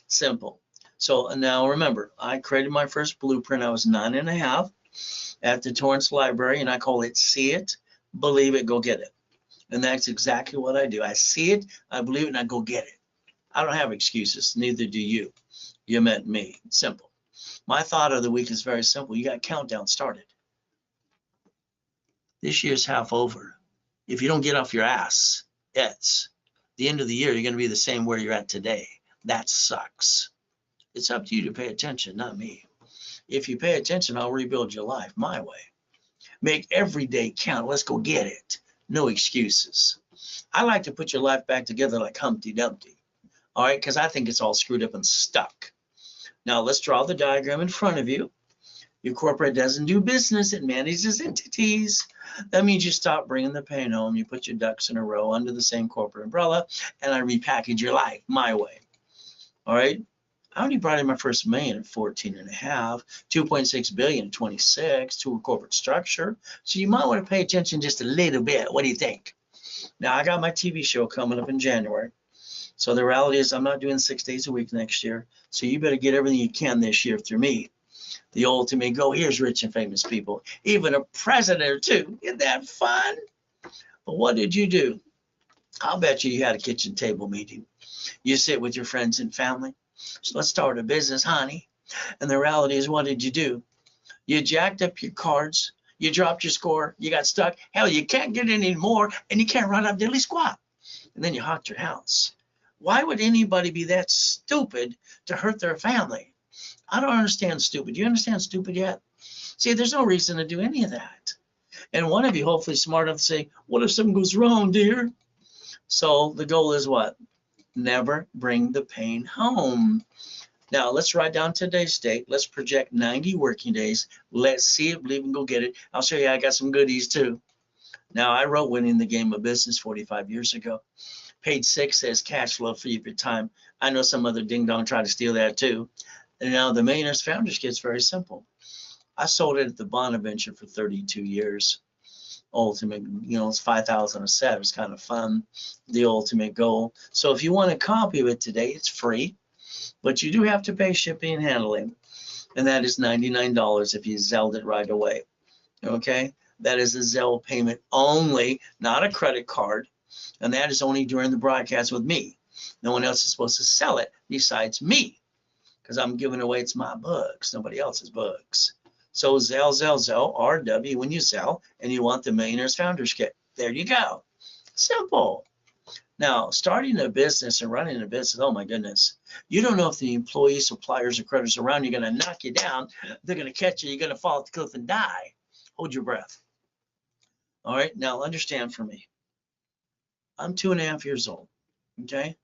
Simple. So now remember, I created my first blueprint. I was 9.5 at the Torrance Library, and I call it See It, Believe It, Go Get It. And that's exactly what I do. I see it, I believe it, and I go get it. I don't have excuses. Neither do you. You met me. Simple. My thought of the week is very simple. You got countdown started. This year's half over. If you don't get off your ass, it's the end of the year. You're going to be the same where you're at today. That sucks. It's up to you to pay attention, not me. If you pay attention, I'll rebuild your life my way. Make every day count. Let's go get it. No excuses. I like to put your life back together like Humpty Dumpty. All right, because I think it's all screwed up and stuck. Now let's draw the diagram in front of you. Your corporate doesn't do business, it manages entities. That means you stop bringing the pain home, you put your ducks in a row under the same corporate umbrella, and I repackage your life my way. All right, I only brought in my first million at 14.5, 2.6 billion at 26 to a corporate structure. So you might want to pay attention just a little bit. What do you think? Now I got my TV show coming up in January. So the reality is I'm not doing 6 days a week next year. So you better get everything you can this year through me. The ultimate goal, here's rich and famous people, even a president or two. Isn't that fun? But what did you do? I'll bet you had a kitchen table meeting. You sit with your friends and family. So let's start a business, honey. And the reality is, what did you do? You jacked up your cards. You dropped your score. You got stuck. Hell, you can't get any more, and you can't run up diddly squat. And then you hawked your house. Why would anybody be that stupid to hurt their family? I don't understand stupid. Do you understand stupid yet? See, there's no reason to do any of that. And one of you, hopefully smart enough to say, what if something goes wrong, dear? So the goal is what? Never bring the pain home. Now let's write down today's date. Let's project 90 working days. Let's see it, believe, and go get it. I'll show you I got some goodies too. Now I wrote Winning the Game of Business 45 years ago. Page 6 says cash flow for your time. I know some other ding dong tried to steal that too. And now the Millionaires Founders Kit's very simple. I sold it at the Bonaventure for 32 years. Ultimate, it's 5,000 a set. It was kind of fun. The ultimate goal. So if you want a copy of it today, it's free, but you do have to pay shipping and handling, and that is $99 if you Zelled it right away. Okay, that is a Zelle payment only, not a credit card, and that is only during the broadcast with me. No one else is supposed to sell it besides me, because I'm giving away, it's my books, nobody else's books. So Zelle, RW when you sell, and you want the Millionaires Founders Kit. There you go. Simple. Now, starting a business and running a business, oh my goodness. You don't know if the employees, suppliers, or creditors around you are going to knock you down. They're going to catch you. You're going to fall off the cliff and die. Hold your breath. All right, now understand for me. I'm 2.5 years old, okay?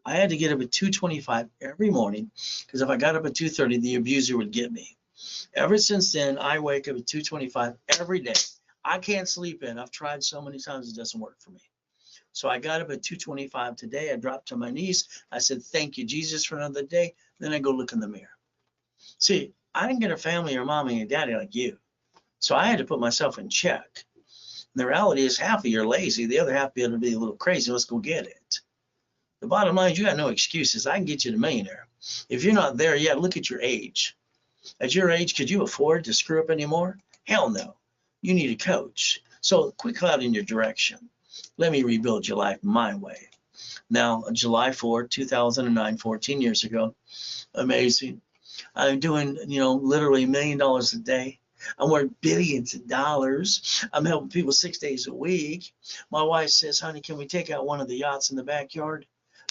I had to get up at 2:25 every morning because if I got up at 2:30, the abuser would get me. Ever since then, I wake up at 2:25 every day. I can't sleep in. I've tried so many times, it doesn't work for me. So I got up at 2:25 today. I dropped to my knees. I said, thank you, Jesus, for another day. Then I go look in the mirror. See, I didn't get a family or mommy and daddy like you. So I had to put myself in check. And the reality is half of you are lazy. The other half of you will be a little crazy. Let's go get it. The bottom line is you got no excuses. I can get you to millionaire. If you're not there yet, look at your age. At your age, could you afford to screw up anymore? Hell no. You need a coach. So quit clouding your direction. Let me rebuild your life my way. Now, July 4, 2009, 14 years ago, amazing. I'm doing, literally $1 million a day. I'm worth billions of dollars. I'm helping people 6 days a week. My wife says, honey, can we take out one of the yachts in the backyard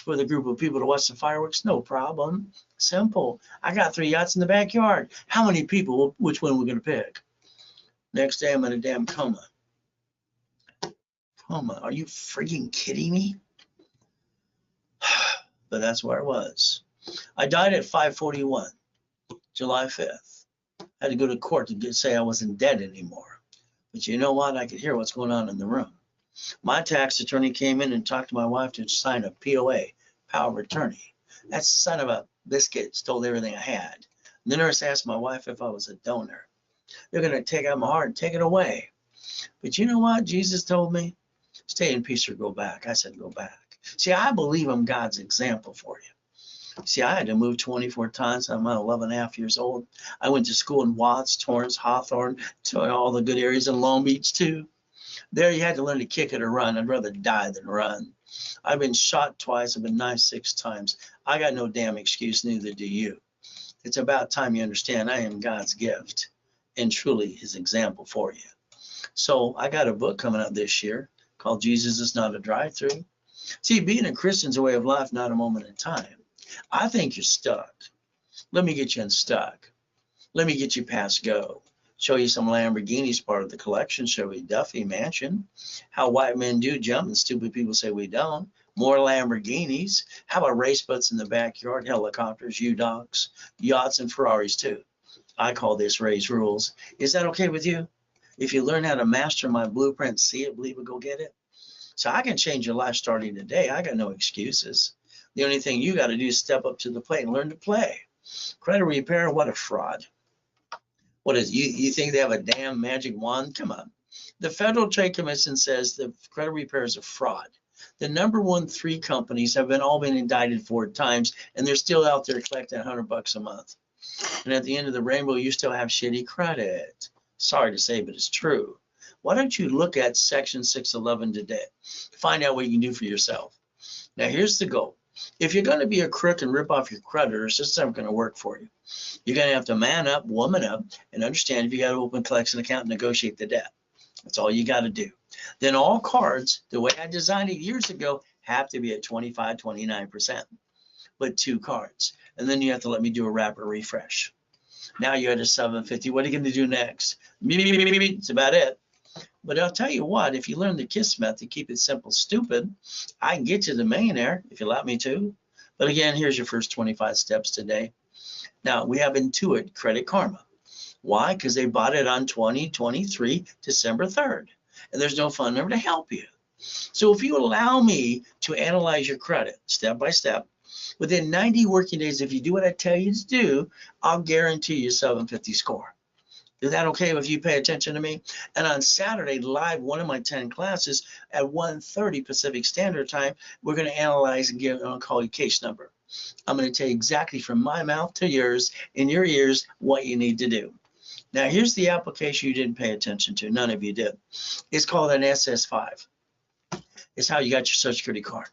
with a group of people to watch the fireworks? No problem. Simple. I got 3 yachts in the backyard. How many people? Which one are we going to pick? Next day, I'm in a damn coma. Coma. Are you freaking kidding me? But that's where I was. I died at 5:41, July 5th. I had to go to court to say I wasn't dead anymore. But you know what? I could hear what's going on in the room. My tax attorney came in and talked to my wife to sign a POA, power of attorney. That son of a biscuit stole everything I had. The nurse asked my wife if I was a donor. They're going to take out my heart and take it away. But you know what? Jesus told me, stay in peace or go back. I said, go back. See, I believe I'm God's example for you. See, I had to move 24 times. I'm 11.5 years old. I went to school in Watts, Torrance, Hawthorne, to all the good areas in Long Beach too. There you had to learn to kick it or run. I'd rather die than run. I've been shot twice. I've been knifed 6 times. I got no damn excuse, neither do you. It's about time you understand I am God's gift and truly his example for you. So I got a book coming out this year called Jesus is Not a Drive-Through. See, being a Christian is a way of life, not a moment in time. I think you're stuck. Let me get you unstuck. Let me get you past go. Show you some Lamborghinis, part of the collection. Show you Duffy Mansion. How white men do jump and stupid people say we don't. More Lamborghinis. How about race boats in the backyard, helicopters, U-Docks, yachts, and Ferraris too. I call this Ray's Rules. Is that okay with you? If you learn how to master my blueprint, see it, believe it, go get it. So I can change your life starting today. I got no excuses. The only thing you got to do is step up to the plate and learn to play. Credit repair, what a fraud. What is you think they have a damn magic wand? Come on. The Federal Trade Commission says the credit repair is a fraud. The number 3 companies have all been indicted 4 times, and they're still out there collecting $100 a month. And at the end of the rainbow, you still have shitty credit. Sorry to say, but it's true. Why don't you look at Section 611 today? Find out what you can do for yourself. Now, here's the goal. If you're going to be a crook and rip off your creditors, this isn't going to work for you. You're going to have to man up, woman up, and understand if you got to open a collection account and negotiate the debt. That's all you got to do. Then all cards, the way I designed it years ago, have to be at 25, 29%, but 2 cards. And then you have to let me do a wrapper refresh. Now you're at a 750. What are you going to do next? It's about it. But I'll tell you what, if you learn the KISS method, keep it simple, stupid, I can get you the millionaire if you allow me to. But again, here's your first 25 steps today. Now, we have Intuit Credit Karma. Why? Because they bought it on 2023, December 3rd. And there's no phone number to help you. So if you allow me to analyze your credit step by step, within 90 working days, if you do what I tell you to do, I'll guarantee you 750 score. Is that okay if you pay attention to me? And on Saturday, live, one of my 10 classes at 1:30 Pacific Standard Time, we're going to analyze and I'll call you case number. I'm going to tell you exactly from my mouth to yours, in your ears, what you need to do. Now, here's the application you didn't pay attention to. None of you did. It's called an SS5. It's how you got your Social Security card.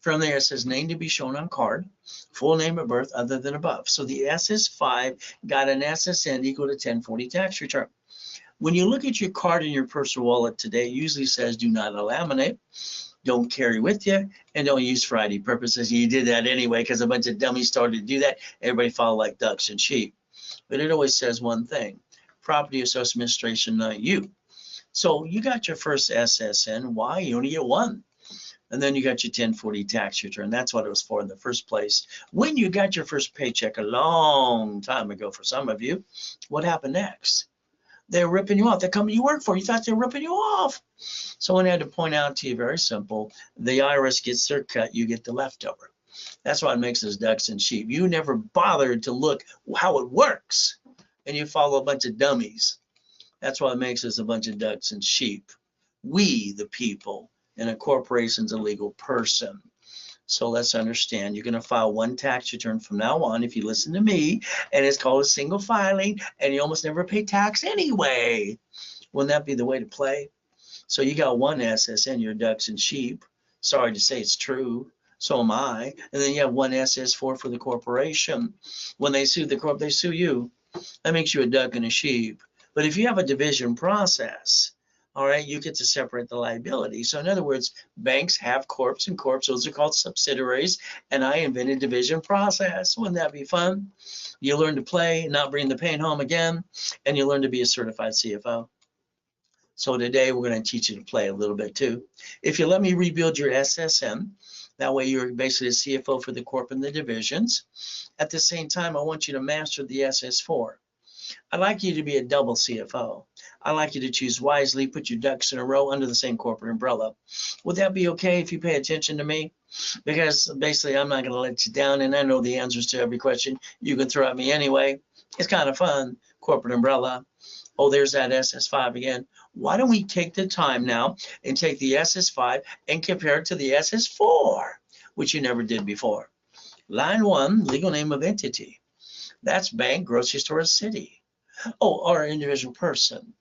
From there, it says name to be shown on card, full name of birth other than above. So the SS5 got an SSN equal to 1040 tax return. When you look at your card in your personal wallet today, it usually says do not laminate, don't carry with you, and don't use for ID purposes. You did that anyway because a bunch of dummies started to do that. Everybody followed like ducks and sheep. But it always says one thing, Property Assessment Administration, not you. So you got your first SSN. Why? You only get one. And then you got your 1040 tax return. That's what it was for in the first place. When you got your first paycheck a long time ago for some of you, what happened next? They're ripping you off. The company you work for, you thought they were ripping you off. Someone had to point out to you, very simple, the IRS gets their cut, you get the leftover. That's what makes us ducks and sheep. You never bothered to look how it works, and you follow a bunch of dummies. That's what makes us a bunch of ducks and sheep. We, the people, and a corporation's a legal person. So let's understand, you're going to file one tax return from now on if you listen to me, and it's called a single filing, and you almost never pay tax anyway. Wouldn't that be the way to play? So you got one SSN, you're ducks and sheep. Sorry to say it's true. So am I. And then you have one SS4 for the corporation. When they sue the corp, they sue you. That makes you a duck and a sheep. But if you have a division process, all right, you get to separate the liability. So in other words, banks have corps and corps. Those are called subsidiaries. And I invented division process. Wouldn't that be fun? You learn to play, not bring the pain home again, and you learn to be a certified CFO. So today we're going to teach you to play a little bit too. If you let me rebuild your SSN, that way you're basically a CFO for the corp and the divisions. At the same time, I want you to master the SS4. I'd like you to be a double CFO. I'd like you to choose wisely, put your ducks in a row under the same corporate umbrella. Would that be okay if you pay attention to me? Because basically I'm not going to let you down, and I know the answers to every question you can throw at me anyway. It's kind of fun, corporate umbrella. Oh, there's that SS5 again. Why don't we take the time now and take the SS5 and compare it to the SS4, which you never did before. Line 1, legal name of entity. That's bank, grocery store, city. Oh, or individual person.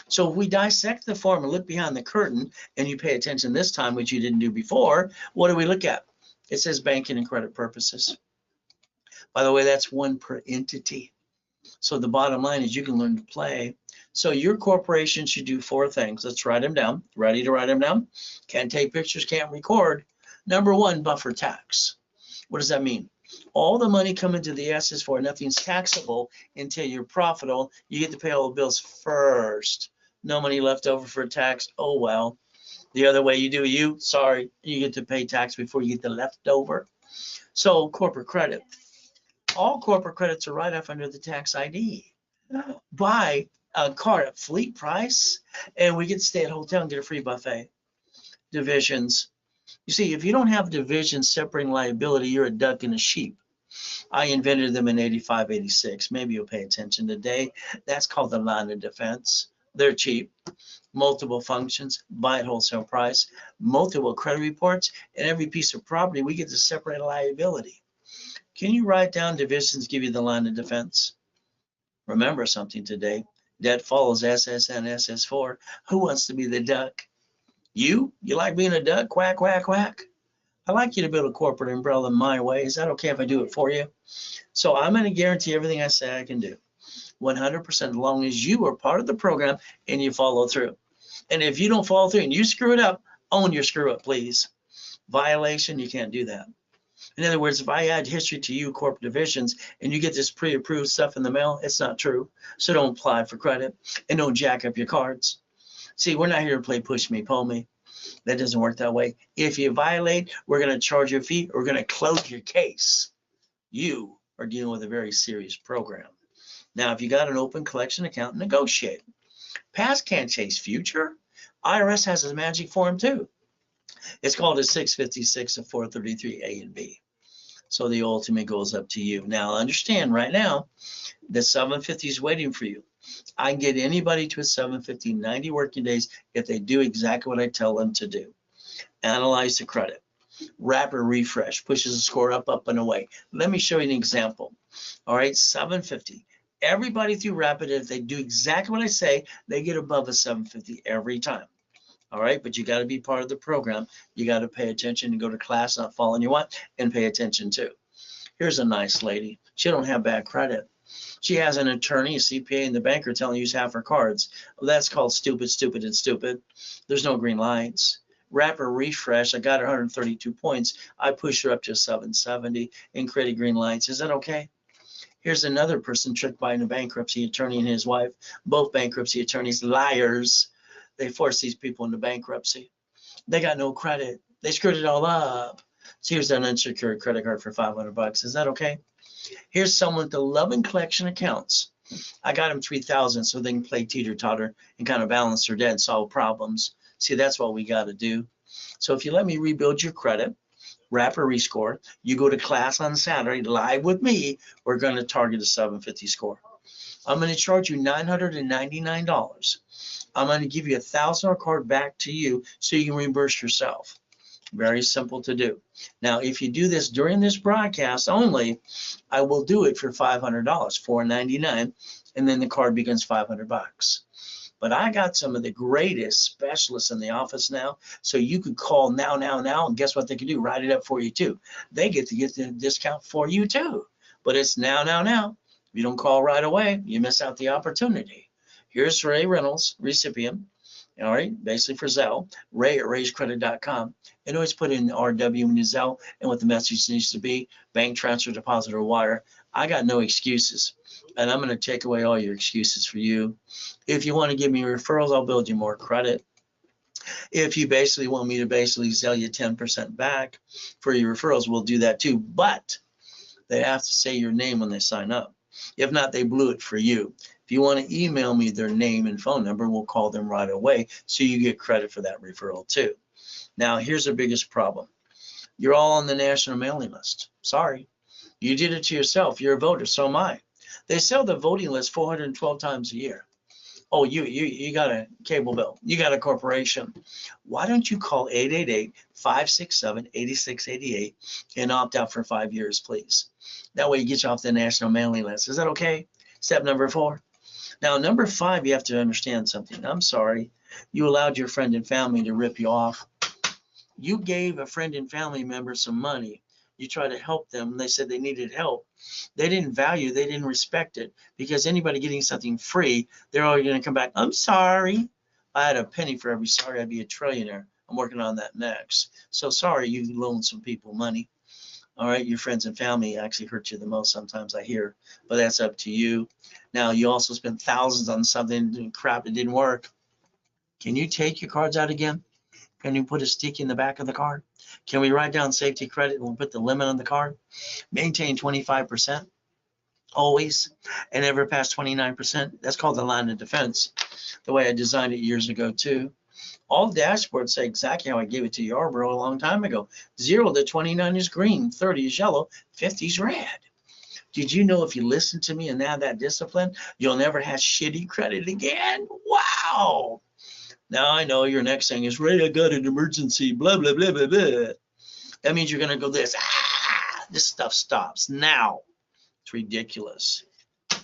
So if we dissect the form and look behind the curtain, and you pay attention this time, which you didn't do before, what do we look at? It says banking and credit purposes. By the way, that's one per entity. So the bottom line is you can learn to play. So your corporation should do 4 things. Let's write them down. Ready to write them down? Can't take pictures, can't record. Number 1, buffer tax. What does that mean? All the money coming to the SS4, nothing's taxable until you're profitable. You get to pay all the bills first. No money left over for tax. Oh, well. The other way you do you, sorry, you get to pay tax before you get the leftover. So corporate credit. All corporate credits are right off under the tax ID. Buy a car at fleet price, and we get to stay at a hotel and get a free buffet. Divisions. You see, if you don't have divisions separating liability, you're a duck and a sheep. I invented them in 85, 86. Maybe you'll pay attention today. That's called the line of defense. They're cheap. Multiple functions, buy at wholesale price, multiple credit reports, and every piece of property, we get to separate liability. Can you write down divisions, give you the line of defense? Remember something today. Debt follows SSN, SS4. Who wants to be the duck? You? You like being a duck? Quack, quack, quack. I like you to build a corporate umbrella my way. Is that okay if I do it for you? So I'm going to guarantee everything I say I can do. 100% as long as you are part of the program and you follow through. And if you don't follow through and you screw it up, own your screw up, please. Violation, you can't do that. In other words, if I add history to you, corporate divisions, and you get this pre-approved stuff in the mail, it's not true. So don't apply for credit and don't jack up your cards. See, we're not here to play push me, pull me. That doesn't work that way. If you violate, we're going to charge you a fee. We're going to close your case. You are dealing with a very serious program. Now, if you got an open collection account, negotiate. Past can't chase future. IRS has a magic form too. It's called a 656 of 433A and B. So the ultimate goes up to you. Now, understand right now, the 750 is waiting for you. I can get anybody to a 750 90 working days if they do exactly what I tell them to do. Analyze the credit. Rapid refresh pushes the score up, up, and away. Let me show you an example. All right, 750. Everybody through rapid, if they do exactly what I say, they get above a 750 every time. All right, but you got to be part of the program. You got to pay attention and go to class, not following you want, and pay attention too. Here's a nice lady. She don't have bad credit. She has an attorney, a CPA, and the banker telling you use half her cards. Well, that's called stupid, stupid, and stupid. There's no green lights. Rapid refresh. I got her 132 points. I push her up to 770 and create green lights. Is that okay? Here's another person tricked by a bankruptcy attorney and his wife. Both bankruptcy attorneys, liars. They forced these people into bankruptcy. They got no credit. They screwed it all up. So here's an unsecured credit card for $500. Is that okay? Here's someone with 11 collection accounts. I got them 3,000 so they can play teeter-totter and kind of balance their debt and solve problems. See, that's what we got to do. So if you let me rebuild your credit, rapid rescore, you go to class on Saturday live with me, we're going to target a 750 score. I'm going to charge you $999. I'm going to give you a $1,000 card back to you so you can reimburse yourself. Very simple to do. Now, if you do this during this broadcast only, I will do it for $500, $499, and then the card becomes $500. But I got some of the greatest specialists in the office now, so you could call now, and guess what they can do? Write it up for you too. They get to get the discount for you too. But it's now. If you don't call right away, you miss out the opportunity. Here's Ray Reynolds, recipient. All right, basically for Zelle, Ray at rayscredit.com. And always put in RW in your Zelle and what the message needs to be, bank transfer, deposit, or wire. I got no excuses, and I'm going to take away all your excuses for you. If you want to give me referrals, I'll build you more credit. If you basically want me to basically sell you 10% back for your referrals, we'll do that too. But they have to say your name when they sign up. If not, they blew it for you. If you want to email me their name and phone number, we'll call them right away so you get credit for that referral too. Now, here's the biggest problem. You're all on the national mailing list. Sorry. You did it to yourself. You're a voter. So am I. They sell the voting list 412 times a year. Oh, you got a cable bill. You got a corporation. Why don't you call 888-567-8688 and opt out for 5 years, please? That way you get you off the national mailing list. Is that okay? Step number 4. Now, number 5, you have to understand something. I'm sorry. You allowed your friend and family to rip you off. You gave a friend and family member some money. You tried to help them. They said they needed help. They didn't value, they didn't respect it, because anybody getting something free, they're always going to come back, I'm sorry. If I had a penny for every sorry, I'd be a trillionaire. I'm working on that next. So sorry you loaned some people money. All right, your friends and family actually hurt you the most sometimes, I hear, but that's up to you. Now, you also spent thousands on something crap that didn't work. Can you take your cards out again? Can you put a stick in the back of the card? Can we write down safety credit and we'll put the limit on the card? Maintain 25% always and never pass 29%. That's called the line of defense, the way I designed it years ago too. All dashboards say exactly how I gave it to Yarborough a long time ago. 0 to 29 is green, 30 is yellow, 50 is red. Did you know if you listen to me and have that discipline, you'll never have shitty credit again? Wow. Now I know your next thing is, Ray, I got an emergency, blah, blah, blah, blah, blah. That means you're going to go this. This stuff stops now. It's ridiculous.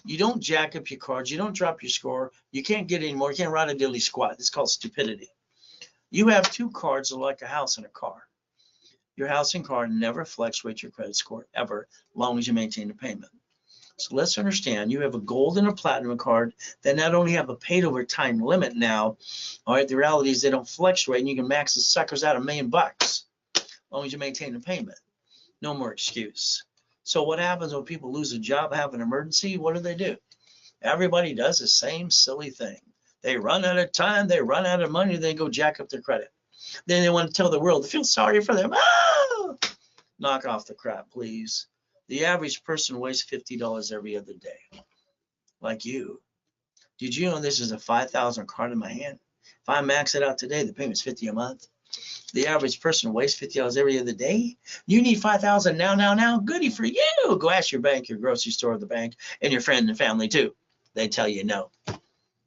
You don't jack up your cards. You don't drop your score. You can't get any more. You can't ride a dilly squat. It's called stupidity. You have 2 cards that are like a house and a car. Your house and car never fluctuate your credit score ever, as long as you maintain the payment. So let's understand, you have a gold and a platinum card that not only have a paid over time limit now, all right, the reality is they don't fluctuate, and you can max the suckers out $1 million as long as you maintain the payment. No more excuse. So what happens when people lose a job, have an emergency? What do? Everybody does the same silly thing. They run out of time, they run out of money, they go jack up their credit. Then they want to tell the world to feel sorry for them. Ah! Knock off the crap, please. The average person wastes $50 every other day, like you. Did you know this is a 5,000 card in my hand? If I max it out today, the payment's 50 a month. The average person wastes $50 every other day. You need 5,000 now. Goody for you. Go ask your bank, your grocery store, the bank, and your friend and family too. They tell you no.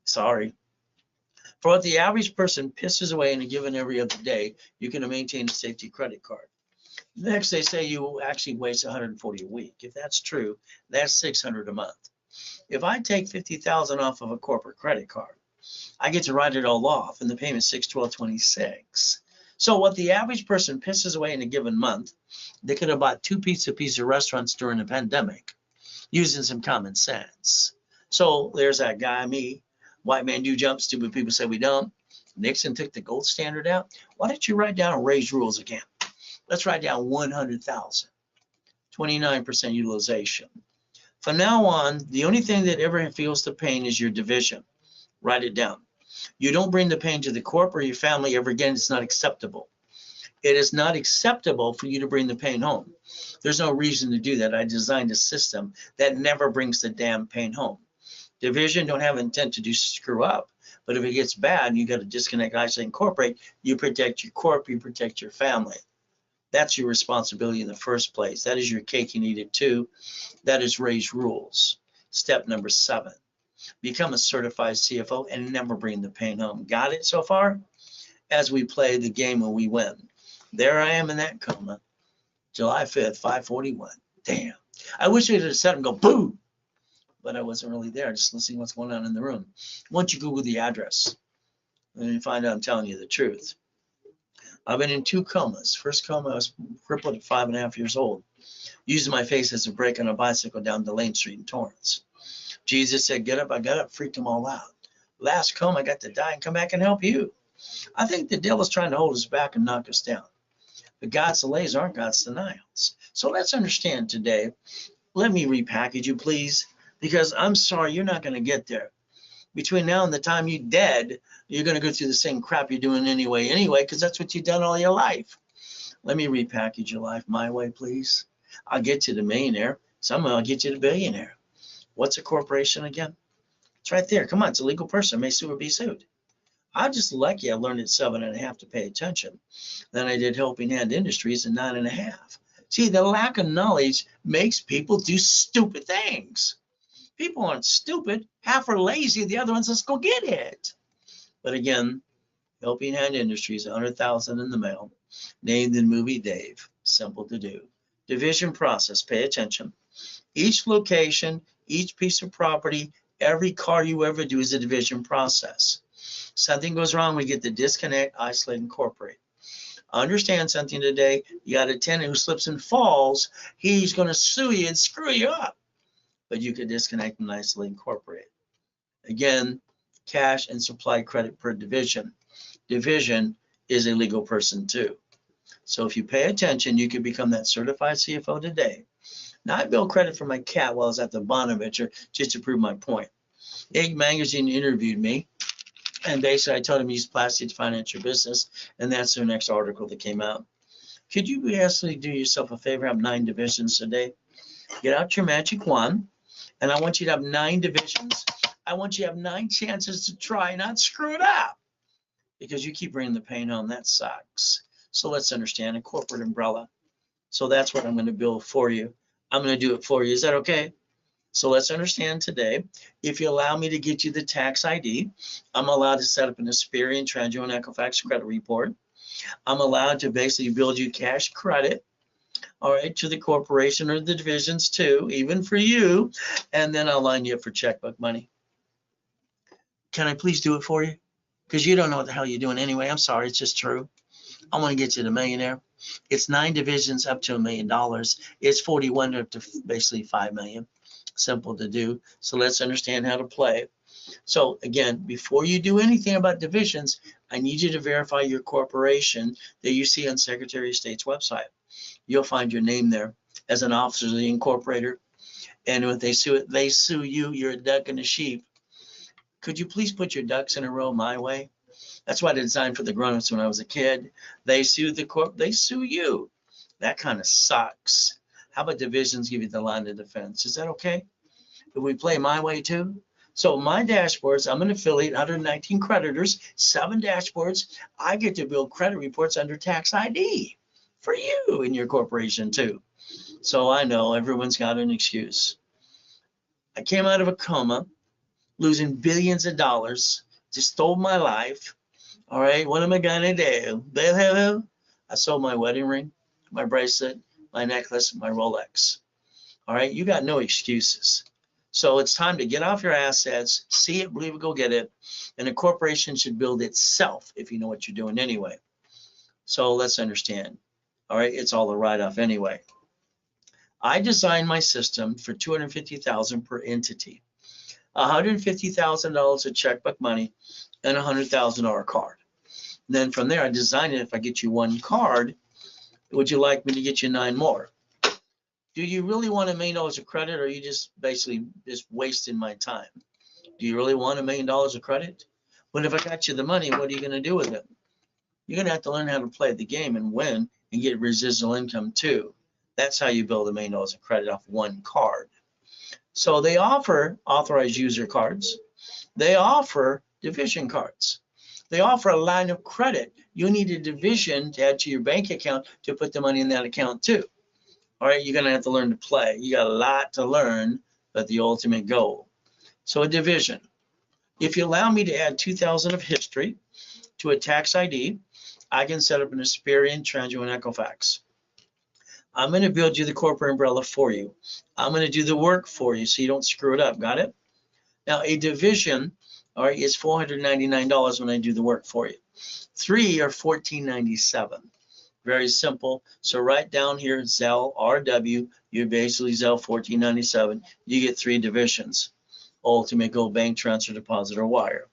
Sorry. For what the average person pisses away in a given every other day, you can maintain a safety credit card. Next, they say you actually waste 140 a week. If that's true, that's 600 a month. If I take 50,000 off of a corporate credit card, I get to write it all off, and the payment's 612.26. So what the average person pisses away in a given month, they could have bought 2 pizza restaurants during the pandemic using some common sense. So there's that guy, me. White man do jump, stupid people say we don't. Nixon took the gold standard out. Why don't you write down Ray's rules again? Let's write down 100,000, 29% utilization. From now on, the only thing that ever feels the pain is your division. Write it down. You don't bring the pain to the corp or your family ever again. It's not acceptable. It is not acceptable for you to bring the pain home. There's no reason to do that. I designed a system that never brings the damn pain home. Division don't have intent to screw up. But if it gets bad, you got to disconnect, isolate, incorporate. You protect your corp, you protect your family. That's your responsibility in the first place. That is your cake and eat it too. That is Ray's rules. Step number 7. Become a certified CFO and never bring the pain home. Got it so far? As we play the game and we win. There I am in that coma. July 5th, 5:41. Damn. I wish I could have said and go boom. But I wasn't really there, just listening to what's going on in the room. Once you Google the address, then you find out I'm telling you the truth. I've been in 2 comas. First coma, I was crippled at 5.5 years old, using my face as a brake on a bicycle down Delane Street in Torrance. Jesus said, get up. I got up, freaked them all out. Last coma, I got to die and come back and help you. I think the devil's trying to hold us back and knock us down. But God's delays aren't God's denials. So let's understand today. Let me repackage you, please, because I'm sorry, you're not going to get there. Between now and the time you're dead, you're going to go through the same crap you're doing anyway, because that's what you've done all your life. Let me repackage your life my way, please. I'll get you to millionaire. Somehow I'll get you to billionaire. What's a corporation again? It's right there. Come on, it's a legal person. May sue or be sued. I'm just lucky I learned at 7.5 to pay attention. Then I did Helping Hand Industries at 9.5. See, the lack of knowledge makes people do stupid things. People aren't stupid. Half are lazy. The other ones, let's go get it. But again, Helping Hand Industries, 100,000 in the mail. Named in movie Dave. Simple to do. Division process. Pay attention. Each location, each piece of property, every car you ever do is a division process. Something goes wrong, we get to disconnect, isolate, incorporate. Understand something today. You got a tenant who slips and falls. He's going to sue you and screw you up. But you could disconnect and isolate, incorporate. Again, cash and supply credit per division. Division is a legal person too. So if you pay attention, you can become that certified CFO today. Now, I built credit for my cat while I was at the Bonaventure just to prove my point. Egg Magazine interviewed me, and basically I told him use plastic to finance your business, and that's their next article that came out. Could you actually do yourself a favor, have 9 divisions today? Get out your magic wand, and I want you to have 9 divisions. I want you to have 9 chances to try and not screw it up, because you keep bringing the pain home. That sucks. So let's understand a corporate umbrella. So that's what I'm going to build for you. I'm going to do it for you. Is that okay? So let's understand today. If you allow me to get you the tax ID, I'm allowed to set up an Experian, TransUnion, Equifax credit report. I'm allowed to basically build you cash credit, all right, to the corporation or the divisions too, even for you. And then I'll line you up for checkbook money. Can I please do it for you? Because you don't know what the hell you're doing anyway. I'm sorry, it's just true. I want to get you to millionaire. It's 9 divisions up to $1 million. It's 41 up to basically 5 million. Simple to do. So let's understand how to play. So again, before you do anything about divisions, I need you to verify your corporation that you see on Secretary of State's website. You'll find your name there as an officer of the incorporator. And when they sue it, they sue you. You're a duck and a sheep. Could you please put your ducks in a row my way? That's what I designed for the grown-ups when I was a kid. They sue the corp, they sue you. That kind of sucks. How about divisions give you the line of defense? Is that okay? If we play my way too? So my dashboards, I'm an affiliate, 119 creditors, 7 dashboards. I get to build credit reports under tax ID for you and your corporation too. So I know everyone's got an excuse. I came out of a coma, losing billions of dollars, just stole my life. All right, what am I gonna do? Boo-hoo-hoo. I sold my wedding ring, my bracelet, my necklace, my Rolex. All right, you got no excuses. So it's time to get off your assets, see it, believe it, go get it. And a corporation should build itself if you know what you're doing anyway. So let's understand. All right, it's all a write-off anyway. I designed my system for $250,000 per entity, $150,000 of checkbook money, and a $100,000 card. Then from there, I designed it. If I get you 1 card, would you like me to get you 9 more? Do you really want $1 million of credit, or are you just basically just wasting my time? Do you really want $1 million of credit? But if I got you the money, what are you going to do with it? You're going to have to learn how to play the game and win and get residual income too. That's how you build $1 million of credit off 1 card. So they offer authorized user cards. They offer division cards. They offer a line of credit. You need a division to add to your bank account to put the money in that account too. All right, you're going to have to learn to play. You got a lot to learn, but the ultimate goal. So a division. If you allow me to add 2,000 of history to a tax ID, I can set up an Experian, Tranjo, and Equifax. I'm going to build you the corporate umbrella for you. I'm going to do the work for you so you don't screw it up. Got it? Now, a division, all right, is $499 when I do the work for you. 3 are $14.97. Very simple. So right down here, Zelle RW, you're basically Zelle $14.97. You get 3 divisions. Ultimate Go bank transfer, deposit, or wire.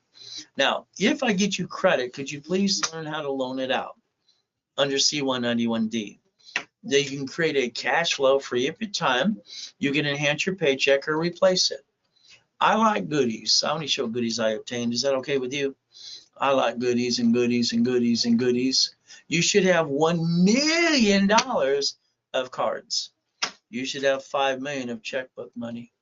Now, if I get you credit, could you please learn how to loan it out under C191D? Then you can create a cash flow, free up your time. You can enhance your paycheck or replace it. I like goodies. I only show goodies I obtained. Is that okay with you? I like goodies and goodies and goodies and goodies. You should have $1 million of cards. You should have $5 million of checkbook money.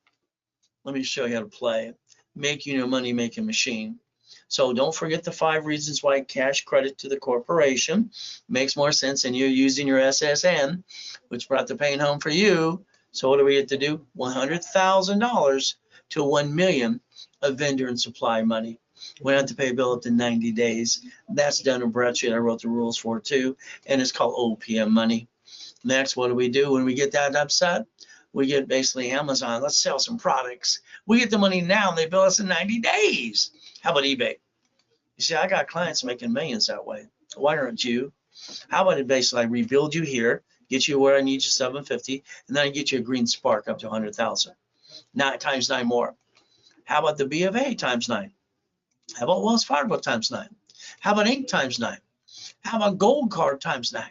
Let me show you how to play. Make you a money making machine. So don't forget the 5 reasons why cash credit to the corporation makes more sense than you're using your SSN, which brought the pain home for you. So what do we get to do? $100,000 to $1 million of vendor and supply money. We have to pay a bill up to 90 days. That's done in Bradstreet. I wrote the rules for it too, and it's called OPM money. Next, what do we do when we get that upset? We get basically Amazon. Let's sell some products. We get the money now, and they bill us in 90 days. How about eBay? You see, I got clients making millions that way. Why aren't you? How about it basically I rebuild you here, get you where I need you, 750, and then I get you a green spark up to 100,000. 9 times 9 more. How about the B of A times 9? How about Wells Fargo times 9? How about Inc. times 9? How about Gold Card times 9?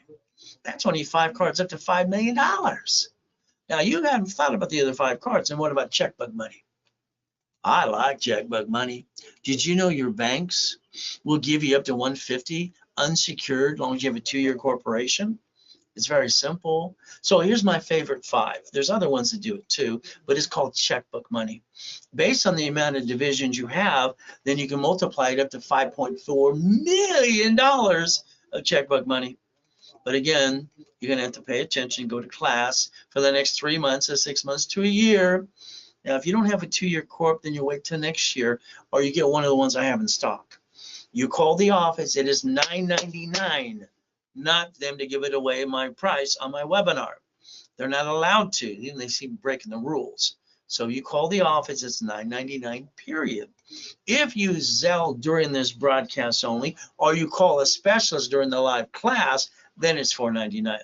That's only 5 cards up to $5 million. Now, you haven't thought about the other 5 cards. And what about checkbook money? I like checkbook money. Did you know your banks will give you up to $150 unsecured as long as you have a 2-year corporation? It's very simple. So here's my favorite 5. There's other ones that do it too, but it's called checkbook money. Based on the amount of divisions you have, then you can multiply it up to $5.4 million of checkbook money. But again, you're going to have to pay attention, go to class for the next 3 months or 6 months to a year. Now, if you don't have a 2-year corp, then you wait till next year, or you get one of the ones I have in stock. You call the office. It is $9.99. Not them to give it away my price on my webinar. They're not allowed to. Even they seem breaking the rules. So you call the office, it's $9.99, period. If you Zelle during this broadcast only, or you call a specialist during the live class, then it's $4.99.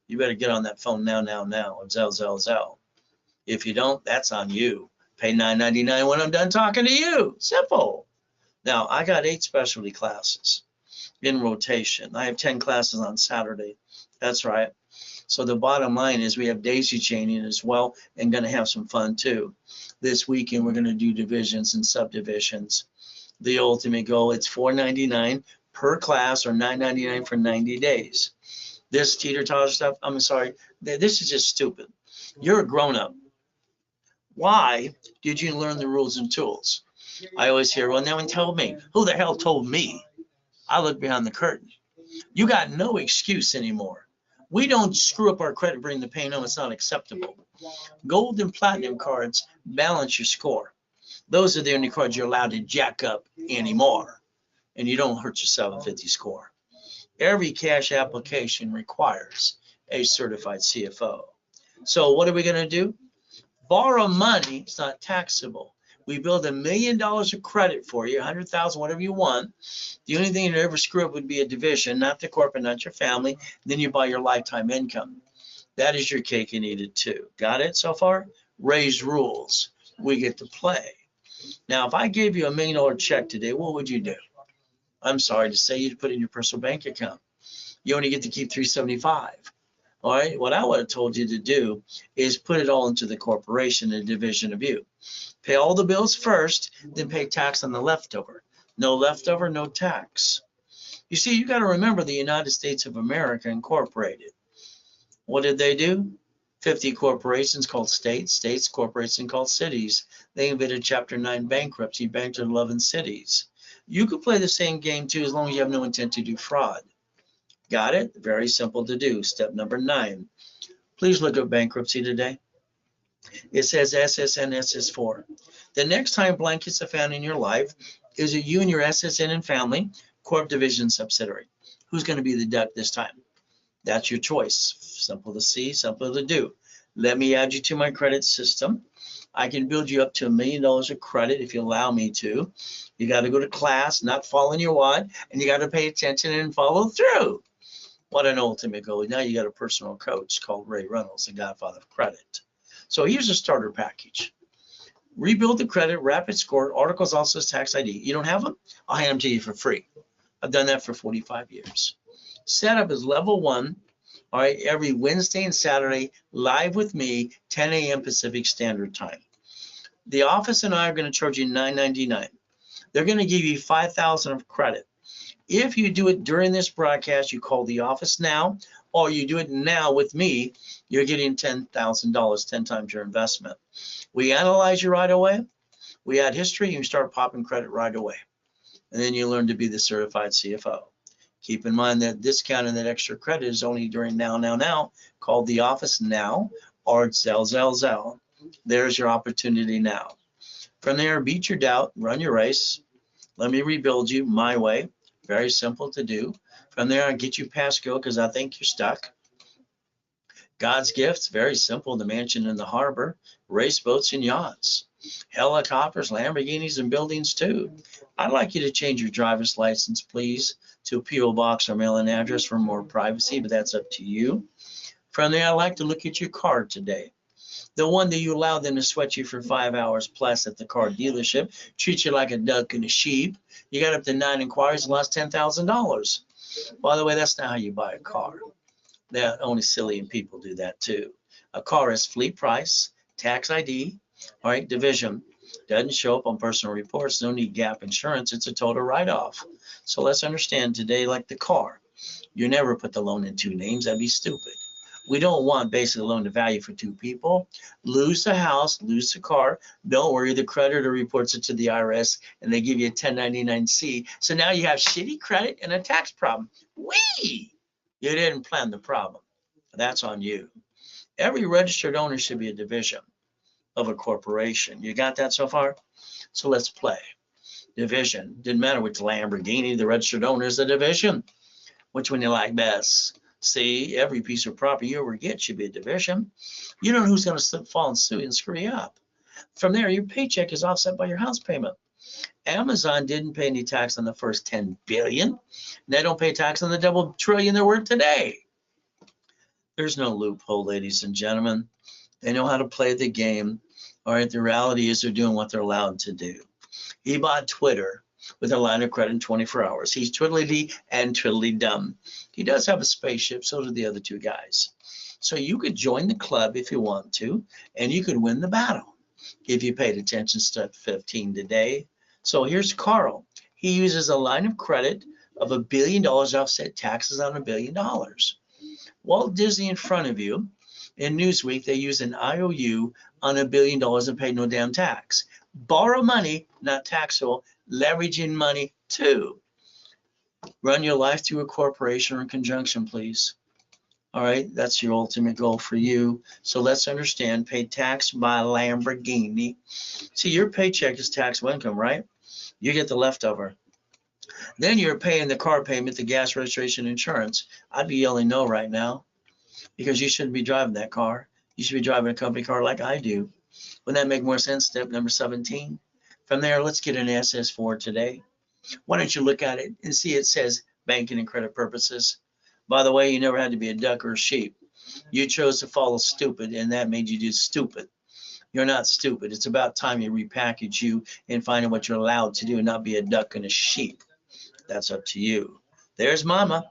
You better get on that phone now, and Zelle. If you don't, that's on you. Pay $9.99 when I'm done talking to you. Simple. Now, I got 8 specialty classes in rotation. I have 10 classes on Saturday. That's right. So the bottom line is we have daisy chaining as well, and going to have some fun too. This weekend we're going to do divisions and subdivisions. The ultimate goal, it's $4.99 per class or $9.99 for 90 days. This teeter-totter stuff, I'm sorry, this is just stupid. You're a grown-up. Why did you learn the rules and tools? I always hear, well, no one told me. Who the hell told me? I look behind the curtain. You got no excuse anymore. We don't screw up our credit, bring the pain home. It's not acceptable. Gold and platinum cards balance your score. Those are the only cards you're allowed to jack up anymore. And you don't hurt your 750 score. Every cash application requires a certified CFO. So what are we going to do? Borrow money. It's not taxable. We build $1 million of credit for you, 100,000, whatever you want. The only thing you'd ever screw up would be a division, not the corporate, not your family. Then you buy your lifetime income. That is your cake and eat it too. Got it so far? Ray's rules. We get to play. Now, if I gave you $1 million check today, what would you do? I'm sorry to say, you'd put it in your personal bank account. You only get to keep $375. All right, what I would have told you to do is put it all into the corporation, a division of you. Pay all the bills first, then pay tax on the leftover. No leftover, no tax. You see, you got to remember the United States of America Incorporated. What did they do? 50 corporations called states, states, corporations called cities. They invented Chapter 9 bankruptcy, banked 11 cities. You could play the same game too, as long as you have no intent to do fraud. Got it? Very simple to do. Step number 9. Please look at bankruptcy today. It says SSN, SS4. The next time blankets are found in your life, is it you and your SSN and family, corp division subsidiary? Who's going to be the duck this time? That's your choice. Simple to see, simple to do. Let me add you to my credit system. I can build you up to $1 million of credit if you allow me to. You got to go to class, not fall in your wad, and you got to pay attention and follow through. What an ultimate goal. Now you got a personal coach called Ray Reynolds, the godfather of credit. So here's a starter package. Rebuild the credit, rapid score, articles also as tax ID. You don't have them? I'll hand them to you for free. I've done that for 45 years. Setup is level 1. All right, every Wednesday and Saturday, live with me, 10 a.m. Pacific Standard Time. The office and I are going to charge you $9.99. They're going to give you $5,000 of credit. If you do it during this broadcast, you call the office now, or you do it now with me, you're getting $10,000, 10 times your investment. We analyze you right away. We add history, and you start popping credit right away. And then you learn to be the certified CFO. Keep in mind that discount and that extra credit is only during now. Call the office now, or Zell. There's your opportunity now. From there, beat your doubt, run your race. Let me rebuild you my way. Very simple to do. From there, I'll get you past go because I think you're stuck. God's gifts, very simple. The mansion in the harbor, race boats and yachts, helicopters, Lamborghinis, and buildings too. I'd like you to change your driver's license, please, to a P.O. box or mail-in address for more privacy, but that's up to you. From there, I'd like to look at your car today. The one that you allowed them to sweat you for 5 hours plus at the car dealership, treat you like a duck and a sheep. You got up to 9 inquiries and lost $10,000. By the way, that's not how you buy a car. That only silly people do that too. A car is fleet price, tax ID, all right, division. Doesn't show up on personal reports, no need gap insurance. It's a total write-off. So let's understand today, like the car, you never put the loan in 2 names. That'd be stupid. We don't want basic loan to value for 2 people. Lose the house, lose the car. Don't worry, the creditor reports it to the IRS and they give you a 1099-C. So now you have shitty credit and a tax problem. Whee! You didn't plan the problem. That's on you. Every registered owner should be a division of a corporation. You got that so far? So let's play. Division. Didn't matter which Lamborghini, the registered owner is a division. Which one you like best? See, every piece of property you ever get should be a division. You don't know who's going to slip, fall, and sue and screw you up. From there, your paycheck is offset by your house payment. Amazon didn't pay any tax on the first 10 billion. They don't pay tax on the double trillion they're worth today. There's no loophole, ladies and gentlemen. They know how to play the game. All right, the reality is they're doing what they're allowed to do. He bought Twitter with a line of credit in 24 hours. He's twiddly-dee and twiddly-dum. He does have a spaceship, so do the other 2 guys. So you could join the club if you want to, and you could win the battle if you paid attention. Step 15 today. So here's Carl. He uses a line of credit of $1 billion to offset taxes on $1 billion. Walt Disney in front of you. In Newsweek, they use an IOU on $1 billion and pay no damn tax. Borrow money, not taxable, leveraging money too. Run your life through a corporation or in conjunction, please. All right, that's your ultimate goal for you. So let's understand, pay tax by Lamborghini. See, your paycheck is taxable income, right? You get the leftover. Then you're paying the car payment, the gas, registration, insurance. I'd be yelling no right now because you shouldn't be driving that car. You should be driving a company car like I do. Wouldn't that make more sense? Step number 17. From there, let's get an SS4 today. Why don't you look at it and see it says banking and credit purposes. By the way, you never had to be a duck or a sheep. You chose to follow stupid, and that made you do stupid. You're not stupid. It's about time you repackage you and find out what you're allowed to do and not be a duck and a sheep. That's up to you. There's Mama.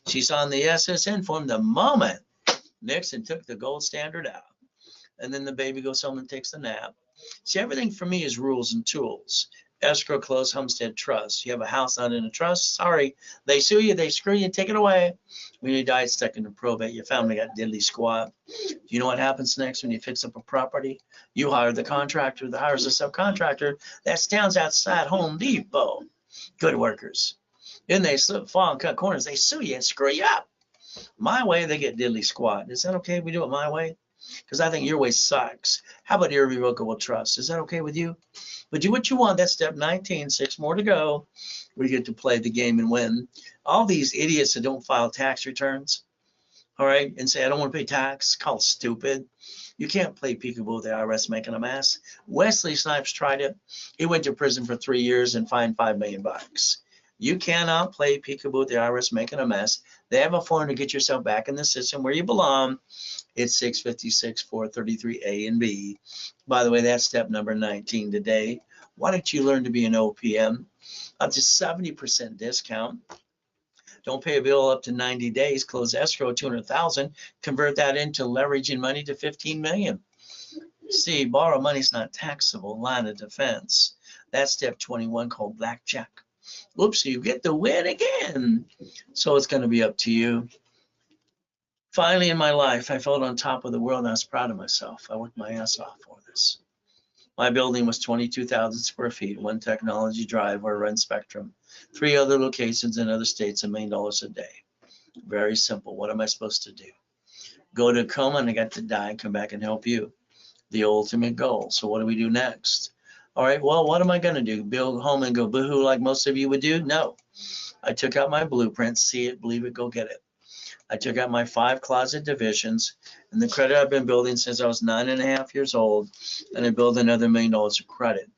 She's on the SSN form the moment Nixon took the gold standard out. And then the baby goes home and takes a nap. See, everything for me is rules and tools. Escrow, close, homestead, trust. You have a house not in a trust, sorry. They sue you, they screw you, take it away. When you die, it's stuck in the probate. Your family got diddly squat. You know what happens next when you fix up a property? You hire the contractor that hires a subcontractor that stands outside Home Depot. Good workers. Then they slip, fall, and cut corners. They sue you and screw you up. My way, they get diddly squat. Is that okay if we do it my way? Because I think your way sucks. How about irrevocable trust? Is that okay with you? But do what you want. That's step 19. 6 more to go. We get to play the game and win. All these idiots that don't file tax returns, all right, and say, I don't want to pay tax, call it stupid. You can't play peekaboo with the IRS making a mess. Wesley Snipes tried it. He went to prison for 3 years and fined $5 million. You cannot play peekaboo with the IRS making a mess. They have a form to get yourself back in the system where you belong. It's 656 433 A and B. By the way, that's step number 19 today. Why don't you learn to be an OPM? Up to 70% discount. Don't pay a bill up to 90 days. Close escrow 200,000. Convert that into leveraging money to 15 million. See, borrow money is not taxable. Line of defense. That's step 21 called blackjack. Oops, you get the win again. So it's going to be up to you. Finally, in my life, I felt on top of the world and I was proud of myself. I worked my ass off for this. My building was 22,000 square feet, one technology drive or rent spectrum, 3 other locations in other states, $1 million a day. Very simple. What am I supposed to do? Go to a coma and I got to die and come back and help you. The ultimate goal. So what do we do next? All right, well, what am I going to do? Build home and go boohoo like most of you would do? No. I took out my blueprint, see it, believe it, go get it. I took out my 5 closet divisions and the credit I've been building since I was 9.5 years old, and I built another $1 million of credit.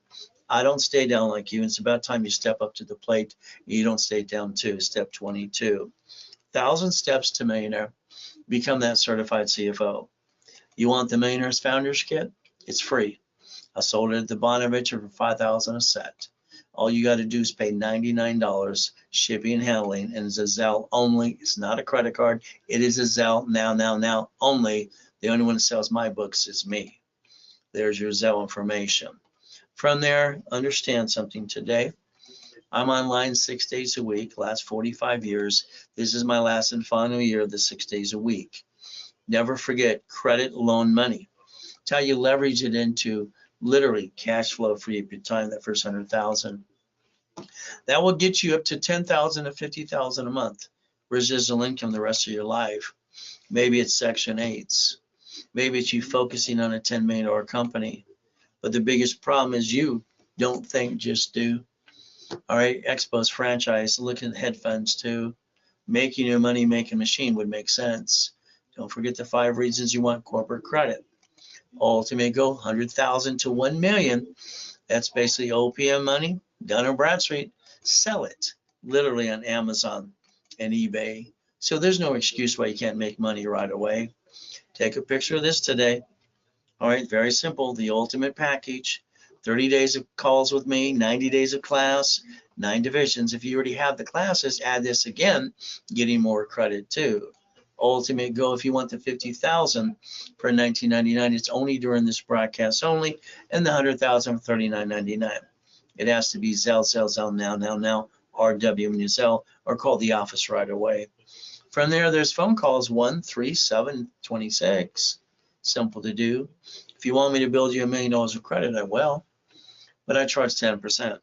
I don't stay down like you. It's about time you step up to the plate. You don't stay down too. Step 22. 1,000 steps to millionaire. Become that certified CFO. You want the Millionaire's Founders Kit? It's free. I sold it at the Bonaventure for $5,000 a set. All you got to do is pay $99 shipping and handling, and it's a Zelle only. It's not a credit card. It is a Zelle now only. The only one that sells my books is me. There's your Zelle information. From there, understand something today. I'm online 6 days a week, last 45 years. This is my last and final year of the 6 days a week. Never forget credit, loan, money. It's how you leverage it into literally cash flow for you time, that first 100,000. That will get you up to 10,000 to 50,000 a month. Residual income the rest of your life. Maybe it's Section 8s. Maybe it's you focusing on a $10 million company. But the biggest problem is you don't think, just do. All right, Expos franchise, look at hedge funds too. Making your money making machine would make sense. Don't forget the 5 reasons you want corporate credit. Ultimate goal, 100,000 to 1 million. That's basically OPM money, Dun & Bradstreet. Sell it literally on Amazon and eBay. So there's no excuse why you can't make money right away. Take a picture of this today. All right, very simple. The ultimate package. 30 days of calls with me, 90 days of class, 9 divisions. If you already have the classes, add this again, getting more credit too. Ultimate goal, if you want the 50,000 for $19.99, it's only during this broadcast only, and the 100,000 for $39.99. It has to be Zelle now, RW when you sell, or call the office right away. From there, there's phone calls 13726. Simple to do. If you want me to build you $1 million of credit, I will, but I charge 10%.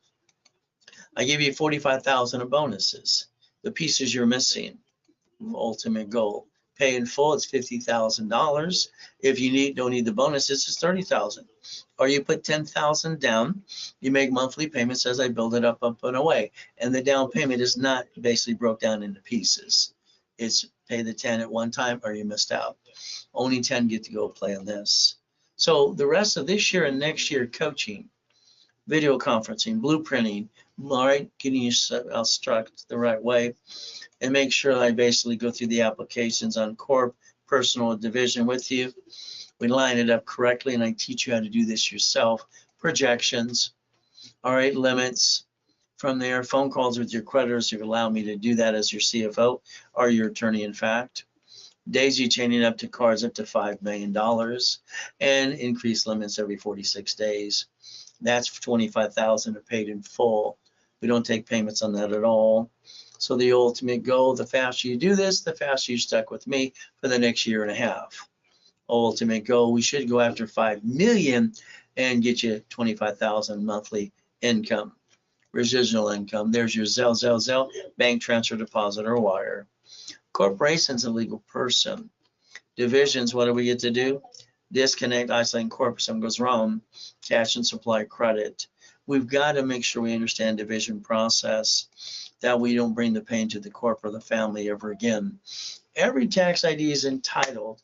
I give you 45,000 of bonuses. The pieces you're missing. Ultimate goal. Pay in full, it's $50,000. If you don't need the bonuses, it's 30,000. Or you put 10,000 down. You make monthly payments as I build it up and away. And the down payment is not basically broke down into pieces. It's pay the 10 at one time or you missed out. Only 10 get to go play on this. So the rest of this year and next year, coaching, video conferencing, blueprinting, all right, getting yourself struck the right way, and make sure that I basically go through the applications on corp, personal, division with you. We line it up correctly, and I teach you how to do this yourself. Projections, all right, limits. From there, phone calls with your creditors who allow me to do that as your CFO or your attorney, in fact. Daisy chaining up to cards up to $5 million and increase limits every 46 days. That's 25,000 are paid in full. We don't take payments on that at all. So the ultimate goal, the faster you do this, the faster you're stuck with me for the next year and a half. Ultimate goal, we should go after 5 million and get you 25,000 monthly income. Residual income, there's your Zelle, bank transfer, deposit, or wire. Corporation's a legal person. Divisions, what do we get to do? Disconnect, isolate, corporate. Something goes wrong. Cash and supply credit. We've got to make sure we understand division process, that we don't bring the pain to the corporate or the family ever again. Every tax ID is entitled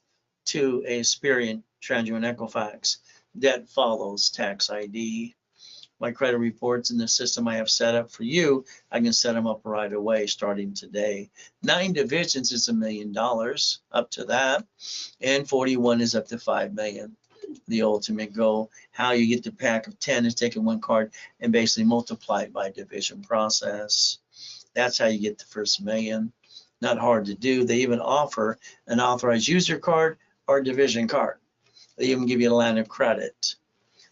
to a Experian, Transient, Equifax. That follows tax ID. My credit reports in the system I have set up for you, I can set them up right away starting today. 9 divisions is $1 million, up to that, and 41 is up to 5 million. The ultimate goal, how you get the pack of 10 is taking one card and basically multiply it by division process. That's how you get the first million. Not hard to do. They even offer an authorized user card or division card. They even give you a line of credit.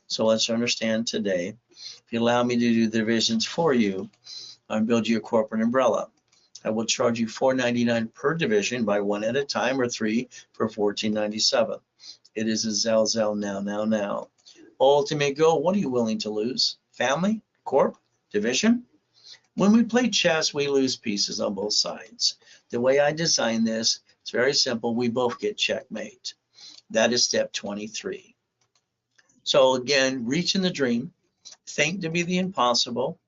So let's understand today. If you allow me to do the divisions for you, I'll build you a corporate umbrella. I will charge you $4.99 per division, by one at a time, or 3 for $14.97. It is a Zelle now. Ultimate goal, what are you willing to lose? Family, corp, division? When we play chess, we lose pieces on both sides. The way I design this, it's very simple. We both get checkmate. That is step 23. So again, reaching the dream, think to be the impossible,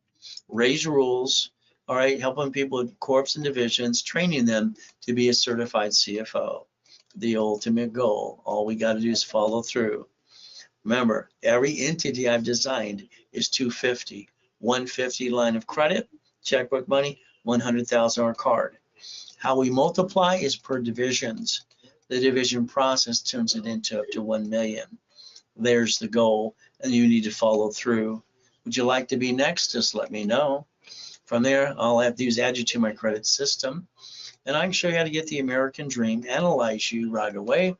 raise rules, all right, helping people with corps and divisions, training them to be a certified CFO. The ultimate goal, all we got to do is follow through. Remember, every entity I've designed is 250, 150 line of credit, checkbook money, 100,000 or card. How we multiply is per divisions. The division process turns it into up to 1 million. There's the goal, and you need to follow through. Would you like to be next? Just let me know. From there, all I have to do is add you to my credit system, and I can show you how to get the American dream, analyze you right away,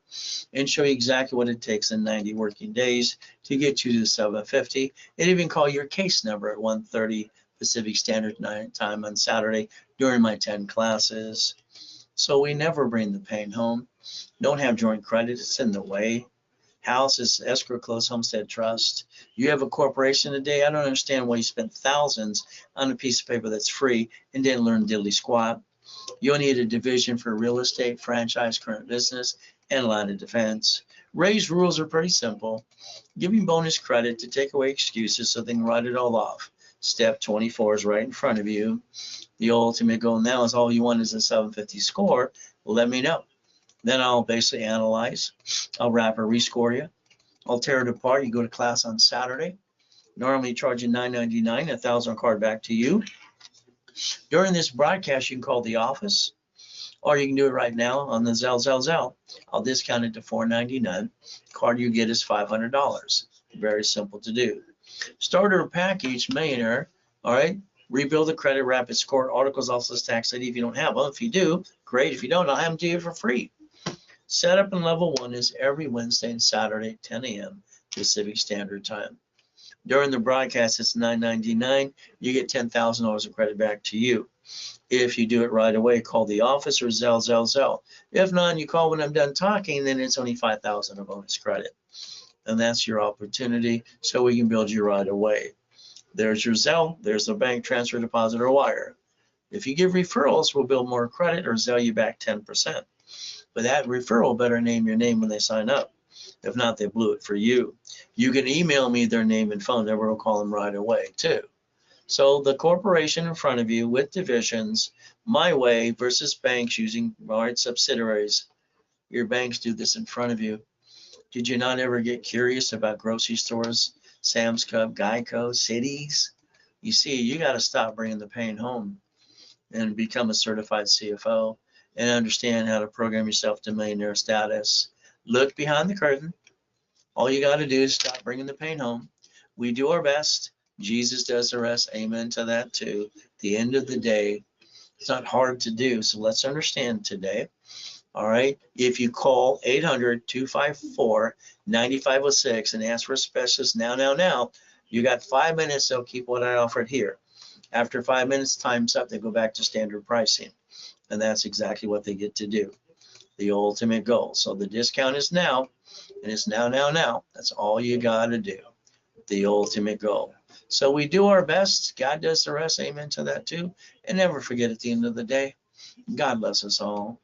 and show you exactly what it takes in 90 working days to get you to the 750, and even call your case number at 1:30 Pacific Standard Time on Saturday during my 10 classes. So we never bring the pain home. Don't have joint credit, it's in the way. Houses, escrow, closed homestead trust. You have a corporation today. I don't understand why you spent thousands on a piece of paper that's free and didn't learn diddly squat. You'll need a division for real estate, franchise, current business, and line of defense. Ray's rules are pretty simple. Giving bonus credit to take away excuses so they can write it all off. Step 24 is right in front of you. The ultimate goal now is all you want is a 750 score. Let me know. Then I'll basically analyze. I'll wrap or rescore you. I'll tear it apart. You go to class on Saturday. Normally charge you $9.99, 1,000 card back to you. During this broadcast, you can call the office, or you can do it right now on the Zelle. I'll discount it to $4.99. Card you get is $500. Very simple to do. Starter package, millionaire, all right? Rebuild the credit, rapid score, articles, also tax ID if you don't have them. If you do, great. If you don't, I'll have them to you for free. Setup in level 1 is every Wednesday and Saturday, 10 a.m. Pacific Standard Time. During the broadcast, it's $9.99. You get $10,000 of credit back to you. If you do it right away, call the office or Zelle. If not, and you call when I'm done talking, then it's only 5,000 of bonus credit. And that's your opportunity, so we can build you right away. There's your Zelle, there's the bank transfer, deposit, or wire. If you give referrals, we'll build more credit or Zelle you back 10%. But that referral better name your name when they sign up. If not, they blew it for you. You can email me their name and phone number, we'll call them right away too. So the corporation in front of you with divisions, my way versus banks using large subsidiaries. Your banks do this in front of you. Did you not ever get curious about grocery stores, Sam's Club, Geico, cities? You see, you got to stop bringing the pain home and become a certified CFO and understand how to program yourself to millionaire status. Look behind the curtain. All you got to do is stop bringing the pain home. We do our best. Jesus does the rest. Amen to that too. At the end of the day, it's not hard to do. So let's understand today. All right. If you call 800-254-9506 and ask for a specialist now, you got 5 minutes. They'll keep what I offered here. After 5 minutes, time's up. They go back to standard pricing. And that's exactly what they get to do. The ultimate goal. So the discount is now, and it's now. That's all you got to do. The ultimate goal. So we do our best. God does the rest. Amen to that too. And never forget, at the end of the day, God bless us all.